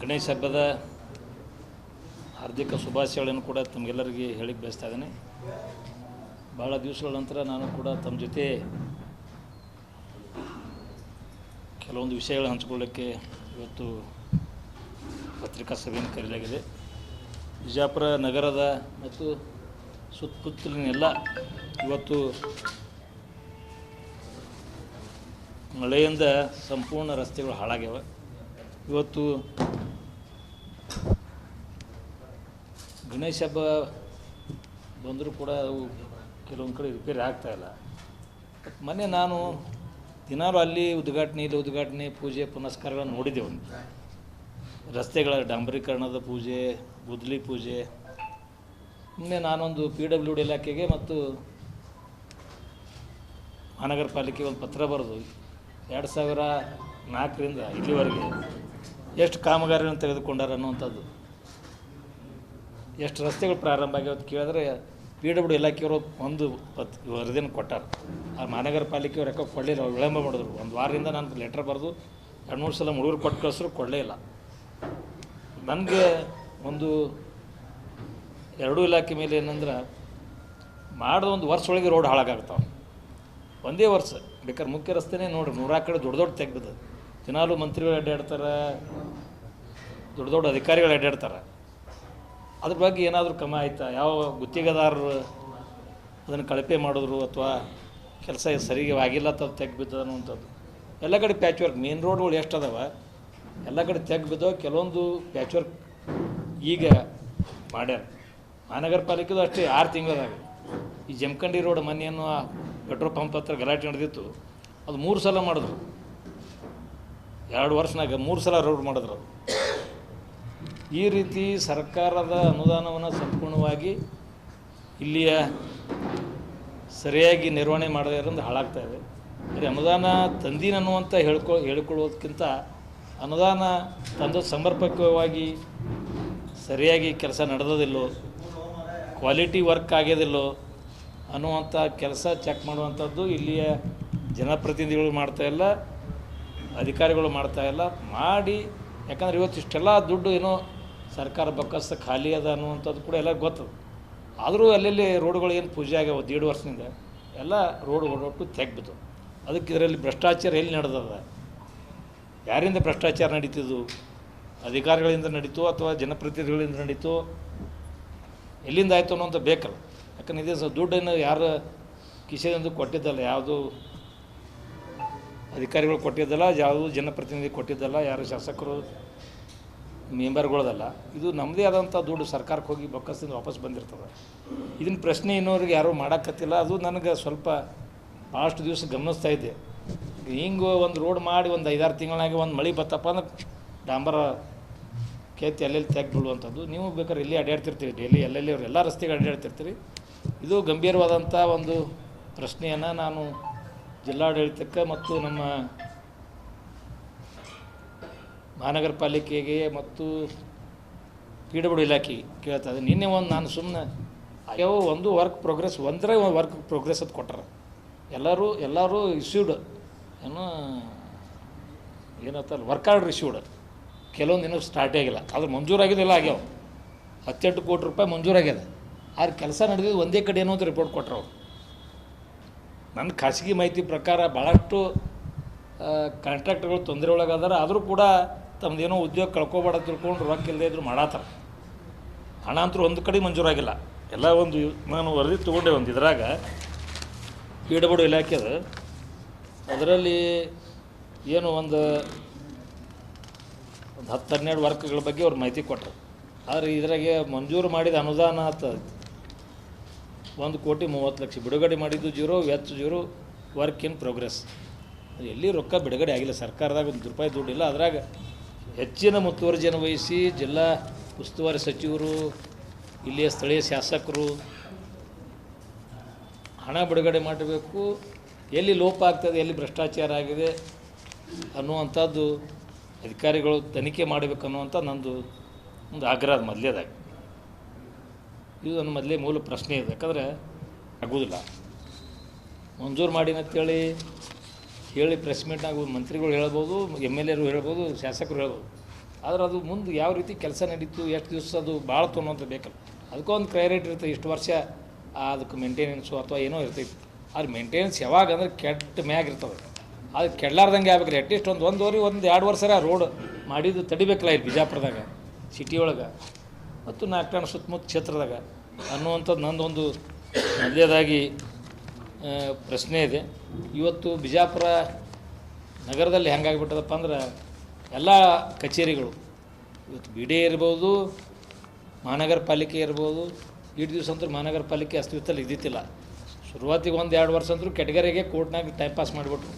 ಗಣೇಶ ಹಬ್ಬದ ಹಾರ್ದಿಕ ಶುಭಾಶಯಗಳನ್ನು ಕೂಡ ತಮಗೆಲ್ಲರಿಗೆ ಹೇಳಿಕ್ಕೆ ಬಯಸ್ತಾ ಇದ್ದೇನೆ. ಭಾಳ ದಿವಸಗಳ ನಂತರ ನಾನು ಕೂಡ ತಮ್ಮ ಜೊತೆ ಕೆಲವೊಂದು ವಿಷಯಗಳು ಹಂಚಿಕೊಳ್ಳೋಕ್ಕೆ ಇವತ್ತು ಪತ್ರಿಕಾ ಸಭೆಯನ್ನು ಕರೆಯಲಾಗಿದೆ. ವಿಜಯಪುರ ನಗರದ ಮತ್ತು ಸುತ್ತಮುತ್ತಲಿನೆಲ್ಲ ಇವತ್ತು ಮಳೆಯಿಂದ ಸಂಪೂರ್ಣ ರಸ್ತೆಗಳು ಹಾಳಾಗ್ಯಾವ. ಇವತ್ತು ಗಣೇಶ ಹಬ್ಬ ಬಂದರೂ ಕೂಡ ಅವು ಕೆಲವೊಂದು ಕಡೆ ರಿಪೇರಿ ಆಗ್ತಾಯಿಲ್ಲ. ಮೊನ್ನೆ ನಾನು ದಿನಾಲು ಅಲ್ಲಿ ಉದ್ಘಾಟನೆ ಪೂಜೆ ಪುನಸ್ಕಾರಗಳನ್ನು ನೋಡಿದ್ದೆವು. ರಸ್ತೆಗಳ ಡಾಂಬರೀಕರಣದ ಪೂಜೆ, ಗುದ್ದಲಿ ಪೂಜೆ. ನಿನ್ನೆ ನಾನೊಂದು PWD ಇಲಾಖೆಗೆ ಮತ್ತು ಮಹಾನಗರ ಪಾಲಿಕೆಗೆ ಒಂದು ಪತ್ರ ಬರೆದು 2004ರಿಂದ ಇಲ್ಲಿವರೆಗೆ ಎಷ್ಟು ಕಾಮಗಾರಿಯನ್ನು ತೆಗೆದುಕೊಂಡಾರ ಅನ್ನುವಂಥದ್ದು, ಎಷ್ಟು ರಸ್ತೆಗಳು ಪ್ರಾರಂಭ ಆಗ್ಯಾವ ಕೇಳಿದ್ರೆ PWD ಇಲಾಖೆಯವರು ಒಂದು ವರದಿಯನ್ನು ಕೊಟ್ಟಾರ. ಆ ಮಹಾನಗರ ಪಾಲಿಕೆಯವ್ರು ಯಾಕೋ ಕೊಡಲಿಲ್ಲ, ಅವ್ರು ವಿಳಂಬ ಮಾಡಿದ್ರು. ಒಂದು ವಾರದಿಂದ ನಾನು ಲೆಟ್ರ್ ಬರೆದು 2-3 ಸಲ ಮುಳುಗರು ಕೊಟ್ಟು ಕಳಿಸ್ರು, ಕೊಡಲೇ ಇಲ್ಲ. ನನಗೆ ಒಂದು ಎರಡೂ ಇಲಾಖೆ ಮೇಲೆ ಏನಂದ್ರೆ ಮಾಡಿದ ಒಂದು ವರ್ಷ ಒಳಗೆ ರೋಡ್ ಹಾಳಾಗ್ತಾವೆ. ಒಂದೇ ವರ್ಷ ಬೇಕಾದ್ರೆ ಮುಖ್ಯ ರಸ್ತೆನೇ ನೋಡ್ರಿ 100 ಕಡೆ ದೊಡ್ಡ ತೆಗ್ದು ದಿನಾಲು ಮಂತ್ರಿಗಳು ಅಡ್ಡಾಡ್ತಾರೆ, ದೊಡ್ಡ ಅಧಿಕಾರಿಗಳು ಅಡ್ಡಾಡ್ತಾರೆ. ಅದ್ರ ಬಗ್ಗೆ ಏನಾದರೂ ಕ್ರಮ ಆಯಿತಾ? ಯಾವ ಗುತ್ತಿಗೆದಾರರು ಅದನ್ನು ಕಳಪೆ ಮಾಡಿದ್ರು ಅಥವಾ ಕೆಲಸ ಸರಿಗೆ ಆಗಿಲ್ಲ ಅಂತ ತೆಗ್ಬಿದ್ದದ ಅನ್ನುವಂಥದ್ದು. ಎಲ್ಲ ಕಡೆ ಪ್ಯಾಚ್ ವರ್ಕ್, ಮೇನ್ ರೋಡ್ಗಳು ಎಷ್ಟು ಅದಾವ ಎಲ್ಲ ಕಡೆ ತೆಗ್ಬಿದ್ದವ. ಕೆಲವೊಂದು ಪ್ಯಾಚ್ ವರ್ಕ್ ಈಗ ಮಾಡ್ಯಾರ. ಮಹಾನಗರ ಪಾಲಿಕೆದು ಅಷ್ಟೇ 6 ತಿಂಗಳದಾಗ. ಈ ಜಮಖಂಡಿ ರೋಡ್ ಮೊನ್ನೆಯನ್ನು ಪೆಟ್ರೋಲ್ ಪಂಪ್ ಹತ್ರ ಗಲಾಟೆ ನಡೆದಿತ್ತು, ಅದು 3 ಸಲ ಮಾಡಿದ್ರು. 2 ವರ್ಷನಾಗ 3 ಸಲ ರೋಡ್ ಮಾಡಿದ್ರು. ಈ ರೀತಿ ಸರ್ಕಾರದ ಅನುದಾನವನ್ನು ಸಂಪೂರ್ಣವಾಗಿ ಇಲ್ಲಿಯ ಸರಿಯಾಗಿ ನಿರ್ವಹಣೆ ಮಾಡದಿರೋದು ಹಾಳಾಗ್ತಾಯಿದೆ. ಬರೀ ಅನುದಾನ ತಂದೀನಿ ಅನ್ನುವಂಥ ಹೇಳಿಕೊಳ್ಳೋದಕ್ಕಿಂತ ಅನುದಾನ ತಂದು ಸಮರ್ಪಕವಾಗಿ ಸರಿಯಾಗಿ ಕೆಲಸ ನಡೆದೋದಿಲ್ಲೋ, ಕ್ವಾಲಿಟಿ ವರ್ಕ್ ಆಗ್ಯೋದಿಲ್ಲೋ ಅನ್ನುವಂಥ ಕೆಲಸ ಚೆಕ್ ಮಾಡುವಂಥದ್ದು ಇಲ್ಲಿಯ ಜನಪ್ರತಿನಿಧಿಗಳು ಮಾಡ್ತಾಯಿಲ್ಲ, ಅಧಿಕಾರಿಗಳು ಮಾಡ್ತಾಯಿಲ್ಲ. ಮಾಡಿ ಯಾಕಂದ್ರೆ ಇವತ್ತು ಇಷ್ಟೆಲ್ಲ ದುಡ್ಡು ಏನೋ ಸರ್ಕಾರ ಬೊಕ್ಕಸ ಖಾಲಿ ಅದ ಅನ್ನುವಂಥದ್ದು ಕೂಡ ಎಲ್ಲ ಗೊತ್ತದು. ಆದರೂ ಅಲ್ಲೆಲ್ಲಿ ರೋಡ್ಗಳು ಏನು ಪೂಜೆ ಆಗ್ಯಾವ 1.5 ವರ್ಷದಿಂದ ಎಲ್ಲ ರೋಡ್ ಓಡೋಟ್ಟು ತೆಗ್ಬಿದ್ದು. ಅದಕ್ಕೆ ಇದರಲ್ಲಿ ಭ್ರಷ್ಟಾಚಾರ ಎಲ್ಲಿ ನಡೆದದ? ಯಾರಿಂದ ಭ್ರಷ್ಟಾಚಾರ ನಡೀತಿದ್ದು? ಅಧಿಕಾರಿಗಳಿಂದ ನಡೀತು ಅಥವಾ ಜನಪ್ರತಿನಿಧಿಗಳಿಂದ ನಡೀತು? ಎಲ್ಲಿಂದ ಆಯಿತು ಅನ್ನೋಂಥ ಬೇಕಲ್ಲ. ಯಾಕಂದ್ರೆ ಇದೇ ದುಡ್ಡನ್ನು ಯಾರು ಕಿಸೆಯಿಂದ ಕೊಟ್ಟಿದ್ದಲ್ಲ, ಯಾವುದು ಅಧಿಕಾರಿಗಳು ಕೊಟ್ಟಿದ್ದಲ್ಲ, ಯಾವುದು ಜನಪ್ರತಿನಿಧಿ ಕೊಟ್ಟಿದ್ದಲ್ಲ, ಯಾರು ಶಾಸಕರು ಮೆಂಬರ್ಗಳದಲ್ಲ. ಇದು ನಮ್ಮದೇ ಆದಂಥ ದುಡ್ಡು ಸರ್ಕಾರಕ್ಕೆ ಹೋಗಿ ಬೊಕ್ಕಸದಿಂದ ವಾಪಸ್ ಬಂದಿರ್ತದೆ. ಇದನ್ನ ಪ್ರಶ್ನೆ ಇನ್ನೋರಿಗೆ ಯಾರೂ ಮಾಡೋಕ್ಕತ್ತಿಲ್ಲ. ಅದು ನನಗೆ ಸ್ವಲ್ಪ ಭಾಳಷ್ಟು ದಿವಸ ಗಮನಿಸ್ತಾ ಇದ್ದೆ. ಹಿಂಗೆ ಒಂದು ರೋಡ್ ಮಾಡಿ ಒಂದು 5-6 ತಿಂಗಳಾಗಿ ಒಂದು ಮಳೆ ಬತ್ತಪ್ಪ ಅಂದ್ರೆ ಡಾಂಬರ ಕೆತ್ತಿ ಎಲ್ಲೆಲ್ಲಿ ತೆಗ್ದು ಬಿಡುವಂಥದ್ದು. ನೀವು ಬೇಕಾದ್ರೆ ಇಲ್ಲಿ ಅಡ್ಡಾಡ್ತಿರ್ತೀವಿ, ಡೈಲಿ ಎಲ್ಲೆಲ್ಲಿ ಎಲ್ಲ ರಸ್ತೆಗೆ ಅಡ್ಡಾಡ್ತಿರ್ತೀರಿ. ಇದು ಗಂಭೀರವಾದಂಥ ಒಂದು ಪ್ರಶ್ನೆಯನ್ನು ನಾನು ಜಿಲ್ಲಾಡಳಿತಕ್ಕೆ ಮತ್ತು ನಮ್ಮ ಮಹಾನಗರ ಪಾಲಿಕೆಗೆ ಮತ್ತು PWD ಇಲಾಖೆಗೆ ಕೇಳ್ತಾ ಇದ್ದೀನಿ. ನಿನ್ನೆ ಒಂದು ನಾನು ಸುಮ್ಮನೆ ಯಾವ ಒಂದು ವರ್ಕ್ ಪ್ರೋಗ್ರೆಸ್ ವರ್ಕ್ ಪ್ರೋಗ್ರೆಸ್ ಅದು ಕೊಟ್ಟಾರ. ಎಲ್ಲರೂ ಇಶ್ಯೂಡ್ ಏನತ್ತಲ್ಲ ವರ್ಕ್ ಆರ್ಡ್ರ್ ಇಶ್ಯೂಡ್. ಕೆಲವೊಂದು ಇನ್ನೂ ಸ್ಟಾರ್ಟೇ ಆಗಿಲ್ಲ, ಆದ್ರೆ ಮಂಜೂರಾಗಿದ್ದೆಲ್ಲ ಆಗ್ಯಾವ. 18 ಕೋಟಿ ರೂಪಾಯಿ ಮಂಜೂರಾಗ್ಯದ. ಆದ್ರೆ ಕೆಲಸ ನಡೆದಿದ್ದು ಒಂದೇ ಕಡೆ ಏನೋ ಅಂತ ರಿಪೋರ್ಟ್ ಕೊಟ್ಟರು ಅವರು. ನನ್ನ ಖಾಸಗಿ ಮಾಹಿತಿ ಪ್ರಕಾರ ಭಾಳಷ್ಟು ಕಾಂಟ್ರಾಕ್ಟ್ಗಳು ತೊಂದರೆ ಒಳಗಾದಾರ. ಆದರೂ ಕೂಡ ತಮ್ಮದೇನೋ ಉದ್ಯೋಗ ಕಳ್ಕೊಬೇಡ ತಿಳ್ಕೊಂಡು ರೊಕ್ಕ ಇಲ್ಲದೆ ಇದ್ರು ಮಾಡಾತಾರ. ಹಣ ಅಂತೂ ಒಂದು ಕಡೆ ಮಂಜೂರಾಗಿಲ್ಲ. ಎಲ್ಲ ಒಂದು ನಾನು ವರದಿ ತೊಗೊಂಡೆ ಒಂದು ಇದ್ರಾಗ PWD ಇಲಾಖೆದು. ಅದರಲ್ಲಿ ಏನು ಒಂದು 10-12 ವರ್ಕ್ಗಳ ಬಗ್ಗೆ ಅವ್ರು ಮಾಹಿತಿ ಕೊಟ್ಟರು. ಆದರೆ ಇದ್ರಾಗೆ ಮಂಜೂರು ಮಾಡಿದ ಅನುದಾನ ಅಂತ 1,30,00,000 ಬಿಡುಗಡೆ ಮಾಡಿದ್ದು 0, ವೆಚ್ಚ 0, ವರ್ಕ್ ಇನ್ ಪ್ರೋಗ್ರೆಸ್. ಎಲ್ಲಿ ರೊಕ್ಕ ಬಿಡುಗಡೆ ಆಗಿಲ್ಲ. ಸರ್ಕಾರದಾಗ ₹1 ದುಡ್ಡಿಲ್ಲ. ಅದ್ರಾಗ ಹೆಚ್ಚಿನ ಮುತುವರ್ಜಿಯನ್ನು ವಹಿಸಿ ಜಿಲ್ಲಾ ಉಸ್ತುವಾರಿ ಸಚಿವರು, ಇಲ್ಲಿಯ ಸ್ಥಳೀಯ ಶಾಸಕರು ಹಣ ಬಿಡುಗಡೆ ಮಾಡಬೇಕು. ಎಲ್ಲಿ ಲೋಪ ಆಗ್ತದೆ, ಎಲ್ಲಿ ಭ್ರಷ್ಟಾಚಾರ ಆಗಿದೆ ಅನ್ನುವಂಥದ್ದು ಅಧಿಕಾರಿಗಳು ತನಿಖೆ ಮಾಡಬೇಕು ಅನ್ನುವಂಥ ನಂದು ಒಂದು ಆಗ್ರಹ ಮೊದಲೇದಾಗಿ. ಇದು ನನ್ನ ಮೊದಲೇ ಮೂಲ ಪ್ರಶ್ನೆ ಇದೆ. ಯಾಕಂದರೆ ಆಗೋದಿಲ್ಲ. ಮಂಜೂರು ಮಾಡಿನಂತೇಳಿ ಹೇಳಿ ಪ್ರೆಸ್ ಮೀಟ್ನಾಗ ಮಂತ್ರಿಗಳು ಹೇಳ್ಬೋದು, MLAರು ಹೇಳ್ಬೋದು, ಶಾಸಕರು ಹೇಳ್ಬೋದು. ಆದ್ರೆ ಅದು ಮುಂದೆ ಯಾವ ರೀತಿ ಕೆಲಸ ನಡೀತು, ಎಷ್ಟು ದಿವಸ ಅದು ಭಾಳ ತೊಗೊಳೋಂಥ ಬೇಕಲ್ಲ, ಅದಕ್ಕೊಂದು ಕ್ರೈರೇಟ್ ಇರ್ತದೆ, ಇಷ್ಟು ವರ್ಷ ಅದಕ್ಕೆ ಮೇಂಟೆನೆನ್ಸು ಅಥವಾ ಏನೋ ಇರ್ತೈತಿ. ಅದು ಮೇಂಟೆನೆನ್ಸ್ ಯಾವಾಗ ಅಂದ್ರೆ ಕೆಟ್ಟ ಮ್ಯಾಗ ಇರ್ತದೆ, ಅದು ಕೆಡಲಾರ್ದಂಗೆ ಆಗ್ಬೇಕು ರೀ. ಅಟ್ಲೀಸ್ಟ್ ಒಂದು 2 ವರ್ಷ ರೋಡ್ ಮಾಡಿದ್ದು ತಡಿಬೇಕಲ್ಲ ಇಲ್ಲಿ ಬಿಜಾಪುರದಾಗ ಸಿಟಿ ಒಳಗೆ ಮತ್ತು ನಾಲ್ಕು ಸುತ್ತಮುತ್ತ ಕ್ಷೇತ್ರದಾಗ ಅನ್ನುವಂಥದ್ದು ನಂದೊಂದು ಮೊದಲೇದಾಗಿ ಪ್ರಶ್ನೆ ಇದೆ. ಇವತ್ತು ಬಿಜಾಪುರ ನಗರದಲ್ಲಿ ಹೆಂಗಾಗಿಬಿಟ್ಟದಪ್ಪ ಅಂದ್ರೆ ಎಲ್ಲ ಕಚೇರಿಗಳು ಇವತ್ತು ಬಿ ಡಿ ಇರ್ಬೋದು, ಮಹಾನಗರ ಪಾಲಿಕೆ ಇರ್ಬೋದು, ಇಷ್ಟು ದಿವಸ ಅಂತೂ ಮಹಾನಗರ ಪಾಲಿಕೆ ಅಸ್ತಿತ್ವದಲ್ಲಿ ಇದ್ದಿತ್ತಿಲ್ಲ. ಶುರುವಾತಿಗೆ 1-2 ವರ್ಷ ಅಂತೂ ಕೆಟಗರಿಗೆ ಕೋರ್ಟ್ನಾಗ ಟೈಮ್ ಪಾಸ್ ಮಾಡಿಬಿಟ್ರು.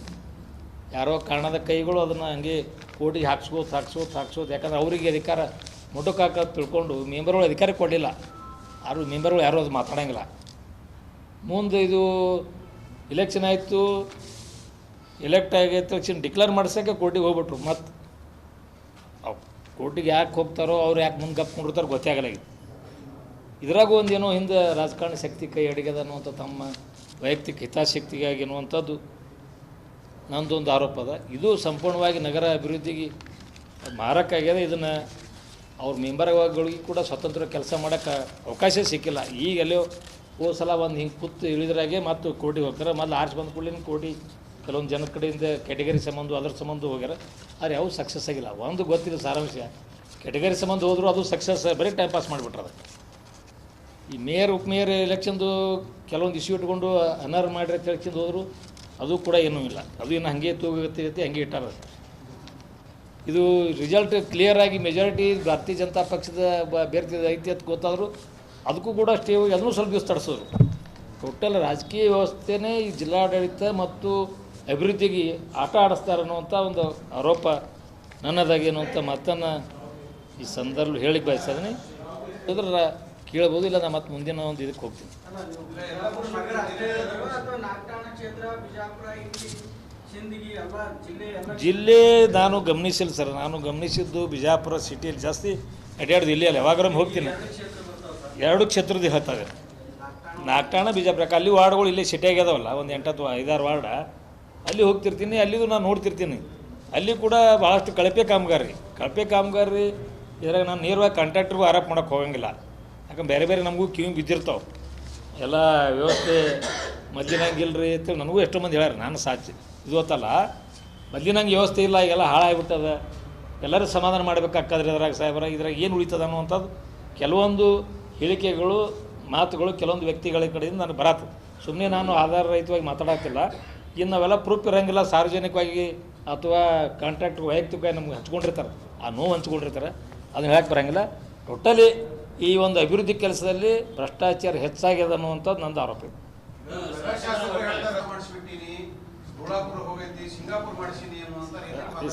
ಯಾರೋ ಕಾರಣದ ಕೈಗಳು ಅದನ್ನು ಹಂಗೆ ಕೋರ್ಟಿಗೆ ಹಾಕ್ಸೋದು ಯಾಕಂದ್ರೆ ಅವರಿಗೆ ಅಧಿಕಾರ ಮುಟುಕು ಹಾಕೋದು ತಿಳ್ಕೊಂಡು ಮೆಂಬರ್ಗಳು ಅಧಿಕಾರ ಕೊಡಲಿಲ್ಲ. ಮೆಂಬರ್ಗಳು ಯಾರೂ ಅದು ಮಾತಾಡೋಂಗಿಲ್ಲ. ಮುಂದೆ ಇದು ಇಲೆಕ್ಷನ್ ಆಯಿತು, ಎಲೆಕ್ಟ್ ಆಗೈತೆ, ತಕ್ಷಣ ಡಿಕ್ಲೇರ್ ಮಾಡ್ಸೋಕ್ಕೆ ಕೋರ್ಟಿಗೆ ಹೋಗ್ಬಿಟ್ರು. ಮತ್ತು ಕೋರ್ಟಿಗೆ ಯಾಕೆ ಹೋಗ್ತಾರೋ ಅವ್ರು ಯಾಕೆ ಮುಂದೆ ಕಪ್ಕೊಂಡಿರ್ತಾರೋ ಗೊತ್ತೇ ಆಗಲ್ಲ. ಇದ್ರಾಗೂ ಒಂದೇನೋ ಹಿಂದೆ ರಾಜಕಾರಣ ಶಕ್ತಿ ಕೈ ಅಡಿಗೆದ ಅನ್ನುವಂಥ ತಮ್ಮ ವೈಯಕ್ತಿಕ ಹಿತಾಸಕ್ತಿಗಾಗಿ ಅನ್ನುವಂಥದ್ದು ನಂದೊಂದು ಆರೋಪ ಅದ. ಇದು ಸಂಪೂರ್ಣವಾಗಿ ನಗರ ಅಭಿವೃದ್ಧಿಗೆ ಮಾರಕ ಆಗ್ಯದ. ಇದನ್ನು ಅವ್ರ ಮೆಂಬರ್ಗಳಿಗೆ ಕೂಡ ಸ್ವತಂತ್ರ ಕೆಲಸ ಮಾಡೋಕ್ಕೆ ಅವಕಾಶ ಸಿಕ್ಕಿಲ್ಲ. ಈಗ ಎಲ್ಲೋ ಹೋದ ಸಲ ಒಂದು ಹಿಂಗೆ ಕೂತು ಇಳಿದ್ರಾಗೆ ಮತ್ತು ಕೋರ್ಟಿಗೆ ಹೋಗ್ತಾರೆ. ಮೊದಲು ಆರ್ಚ್ ಬಂದ ಕೂಡಲೇ ಕೋರ್ಟಿ ಕೆಲವೊಂದು ಜನದ ಕಡೆಯಿಂದ ಕ್ಯಾಟಗರಿ ಸಂಬಂಧ ಅದ್ರ ಸಂಬಂಧ ಹೋಗ್ಯಾರ. ಆದರೆ ಯಾವ ಸಕ್ಸಸ್ ಆಗಿಲ್ಲ. ಒಂದು ಗೊತ್ತಿಲ್ಲ ಸಾರಾಂಶ, ಕ್ಯಾಟಗರಿ ಸಂಬಂಧ ಹೋದರೂ ಅದು ಸಕ್ಸಸ್ ಬರೀ ಟೈಮ್ ಪಾಸ್ ಮಾಡಿಬಿಟ್ರೆ. ಅದು ಈ ಮೇಯರ್ ಉಪಮೇಯರ್ ಎಲೆಕ್ಷನ್ದು ಕೆಲವೊಂದು ಇಶ್ಯೂ ಇಟ್ಕೊಂಡು ಅನರ್ಹ ಮಾಡಿರಿ ಅಂತ ಹೇಳ್ಕೊಂಡು ಹೋದರು, ಅದು ಕೂಡ ಏನೂ ಇಲ್ಲ. ಅದು ಇನ್ನು ಹಾಗೆ ತೂಗತ್ತೆ ಹಂಗೆ ಇಟ್ಟಾರ. ಇದು ರಿಸಲ್ಟ್ ಕ್ಲಿಯರಾಗಿ ಮೆಜಾರಿಟಿ ಭಾರತೀಯ ಜನತಾ ಪಕ್ಷದ ಅಭ್ಯರ್ಥಿ ಐತಿ ಅಂತ ಗೊತ್ತಾದರೂ ಅದಕ್ಕೂ ಕೂಡ ಸ್ಟೇ ಹೋಗಿ ಅದನ್ನು ಸ್ವಲ್ಪ ದಿವಸ ತಡಿಸೋರು. ಟೋಟಲ್ ರಾಜಕೀಯ ವ್ಯವಸ್ಥೆನೇ ಈ ಜಿಲ್ಲಾಡಳಿತ ಮತ್ತು ಅಭಿವೃದ್ಧಿಗೆ ಆಟ ಆಡಿಸ್ತಾರೆ ಅನ್ನುವಂಥ ಒಂದು ಆರೋಪ ನನ್ನದಾಗಿ ಅನ್ನುವಂಥ ಮಾತನ್ನು ಈ ಸಂದರ್ಭ ಹೇಳಿಕ್ಕೆ ಬಯಸಿದ್ದೀನಿ. ಅದ್ರ ಕೇಳ್ಬೋದು, ಇಲ್ಲ ನಾನು ಮತ್ತೆ ಮುಂದಿನ ಒಂದು ಇದಕ್ಕೆ ಹೋಗ್ತೀನಿ. ಜಿಲ್ಲೆ ನಾನು ಗಮನಿಸಿಲ್ಲ ಸರ್. ನಾನು ಗಮನಿಸಿದ್ದು ಬಿಜಾಪುರ ಸಿಟಿಯಲ್ಲಿ ಜಾಸ್ತಿ ಅಡ್ಯಾಡ್ದು ಇಲ್ಲಿ ಅಲ್ಲ. ಯಾವಾಗಾರ ಹೋಗ್ತೀನಿ, 2 ಕ್ಷೇತ್ರದ ಹೇಳ್ತಾರೆ. ನಾಲ್ಕಾಣ ಬಿಜಾಪುರ, ಅಲ್ಲಿ ವಾರ್ಡ್ಗಳು ಇಲ್ಲೇ ಸಿಟಿಯಾಗಿ ಅದಾವಲ್ಲ, ಒಂದು 8-5 ವಾರ್ಡ ಅಲ್ಲಿ ಹೋಗ್ತಿರ್ತೀನಿ. ಅಲ್ಲಿಗೂ ನಾನು ನೋಡ್ತಿರ್ತೀನಿ. ಅಲ್ಲಿ ಕೂಡ ಭಾಳಷ್ಟು ಕಳಪೆ ಕಾಮಗಾರಿ ಇದ್ರಾಗ ನಾನು ನೇರವಾಗಿ ಕಾಂಟ್ರಾಕ್ಟ್ರಿಗೂ ಆರೋಪ ಮಾಡೋಕ್ಕೆ ಹೋಗಂಗಿಲ್ಲ. ಯಾಕಂದ್ರೆ ಬೇರೆ ನಮಗೂ ಕಿವಿ ಬಿದ್ದಿರ್ತಾವೆ. ಎಲ್ಲ ವ್ಯವಸ್ಥೆ ಮೊದಲಿನಂಗಿಲ್ರಿ ಅಂತ ನನಗೂ ಎಷ್ಟೋ ಮಂದಿ ಹೇಳ್ಯಾರ. ನಾನು ಸಾಚಿ ಇದು ಗೊತ್ತಲ್ಲ, ಮೊದಲಿನಂಗೆ ವ್ಯವಸ್ಥೆ ಇಲ್ಲ, ಈಗೆಲ್ಲ ಹಾಳಾಗ್ಬಿಟ್ಟದ, ಎಲ್ಲರೂ ಸಮಾಧಾನ ಮಾಡಬೇಕಾಗ್ತದ್ರಿ ಅದ್ರಾಗ ಸಾಹೇಬರ, ಇದ್ರಾಗ ಏನು ಉಳಿತದ ಅನ್ನುವಂಥದ್ದು ಕೆಲವೊಂದು ಹೇಳಿಕೆಗಳು ಮಾತುಗಳು ಕೆಲವೊಂದು ವ್ಯಕ್ತಿಗಳ ಕಡೆಯಿಂದ ನನಗೆ ಬರತ್ತೆ. ಸುಮ್ಮನೆ ನಾನು ಆಧಾರ ರಹಿತವಾಗಿ ಮಾತಾಡೋಕ್ಕಿಲ್ಲ. ಇನ್ನು ನಾವೆಲ್ಲ ಪ್ರೂಫ್ ಇರೋಂಗಿಲ್ಲ. ಸಾರ್ವಜನಿಕವಾಗಿ ಅಥವಾ ಕಾಂಟ್ರಾಕ್ಟ್ ವೈಯಕ್ತಿಕವಾಗಿ ನಮ್ಗೆ ಹಂಚ್ಕೊಂಡಿರ್ತಾರೆ, ಆ ನೋವು ಹಂಚ್ಕೊಂಡಿರ್ತಾರೆ, ಅದನ್ನ ಹೇಳಕ್ಕೆ ಬರೋಂಗಿಲ್ಲ. ಟೋಟಲಿ ಈ ಒಂದು ಅಭಿವೃದ್ಧಿ ಕೆಲಸದಲ್ಲಿ ಭ್ರಷ್ಟಾಚಾರ ಹೆಚ್ಚಾಗ್ಯದ ಅನ್ನುವಂಥದ್ದು ನಂದು ಆರೋಪ ಇದೆ.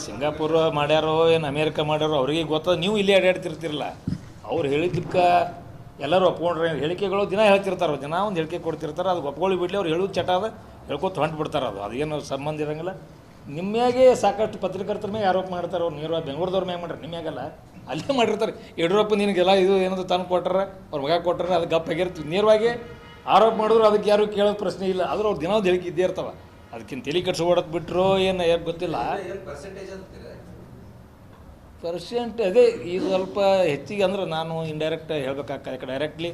ಸಿಂಗಾಪುರ ಮಾಡ್ಯಾರೋ ಏನು ಅಮೇರಿಕ ಮಾಡ್ಯಾರೋ ಅವ್ರಿಗೆ ಗೊತ್ತದ. ನೀವು ಇಲ್ಲಿ ಅಡ್ಡಾಡ್ತಿರ್ತಿರಲ್ಲ, ಅವ್ರು ಹೇಳಿದ್ದಕ್ಕೆ ಎಲ್ಲರೂ ಒಪ್ಕೊಂಡ್ರೆ ಹೇಳಿಕೆಗಳು ದಿನ ಹೇಳ್ತಿರ್ತಾರೆ. ದಿನ ಒಂದು ಹೇಳಿಕೆ ಕೊಡ್ತಿರ್ತಾರೆ. ಅದು ಒಪ್ಕೊಳ್ಳಿ ಬಿಡಲಿ, ಅವ್ರು ಹೇಳೋದು ಚಟ ಅದ, ಹೇಳ್ಕೊತ ಹೊಂಟು ಬಿಡ್ತಾರೆ. ಅದೇನು ಸಂಬಂಧ ಇರೋಂಗಿಲ್ಲ. ನಿಮ್ಮ್ಯಾಗೆ ಸಾಕಷ್ಟು ಪತ್ರಕರ್ತರ ಮೇಲೆ ಆರೋಪ ಮಾಡ್ತಾರೆ. ಅವ್ರು ನೇರವಾಗಿ ಬೆಂಗಳೂರದವ್ರ ಮ್ಯಾಗ ಮಾಡ್ರಿ, ನಿಮ್ಯಾಗಲ್ಲ ಅಲ್ಲೇ ಮಾಡಿರ್ತಾರೆ. ಯಡಿಯೂರಪ್ಪ ನಿನಗೆಲ್ಲ ಇದು ಏನದು ತಂದು ಕೊಟ್ಟಾರ, ಅವ್ರ ಮಗ ಕೊಟ್ಟಾರ, ಅದು ಗಪ್ಪಾಗಿರ್ತೀವಿ. ನೇರವಾಗಿ ಆರೋಪ ಮಾಡಿದ್ರು ಅದಕ್ಕೆ ಯಾರು ಕೇಳೋದು ಪ್ರಶ್ನೆ ಇಲ್ಲ. ಆದ್ರೆ ಅವ್ರು ದಿನ ಒಂದು ಹೇಳಿಕೆ ಇದ್ದೇ ಇರ್ತಾವೆ. ಅದಕ್ಕಿಂತ ತಲೆ ಕಟ್ಸ್ಕೊಡೋದು ಬಿಟ್ಟರು ಏನು ಗೊತ್ತಿಲ್ಲ. ಪರ್ಸೆಂಟ್ ಅದೇ ಇದು ಸ್ವಲ್ಪ ಹೆಚ್ಚಿಗೆ ಅಂದ್ರೆ ನಾನು ಇಂಡೈರೆಕ್ಟ್ ಹೇಳ್ಬೇಕಾಗ್ತದೆ. ಯಾಕೆ ಡೈರೆಕ್ಟ್ಲಿ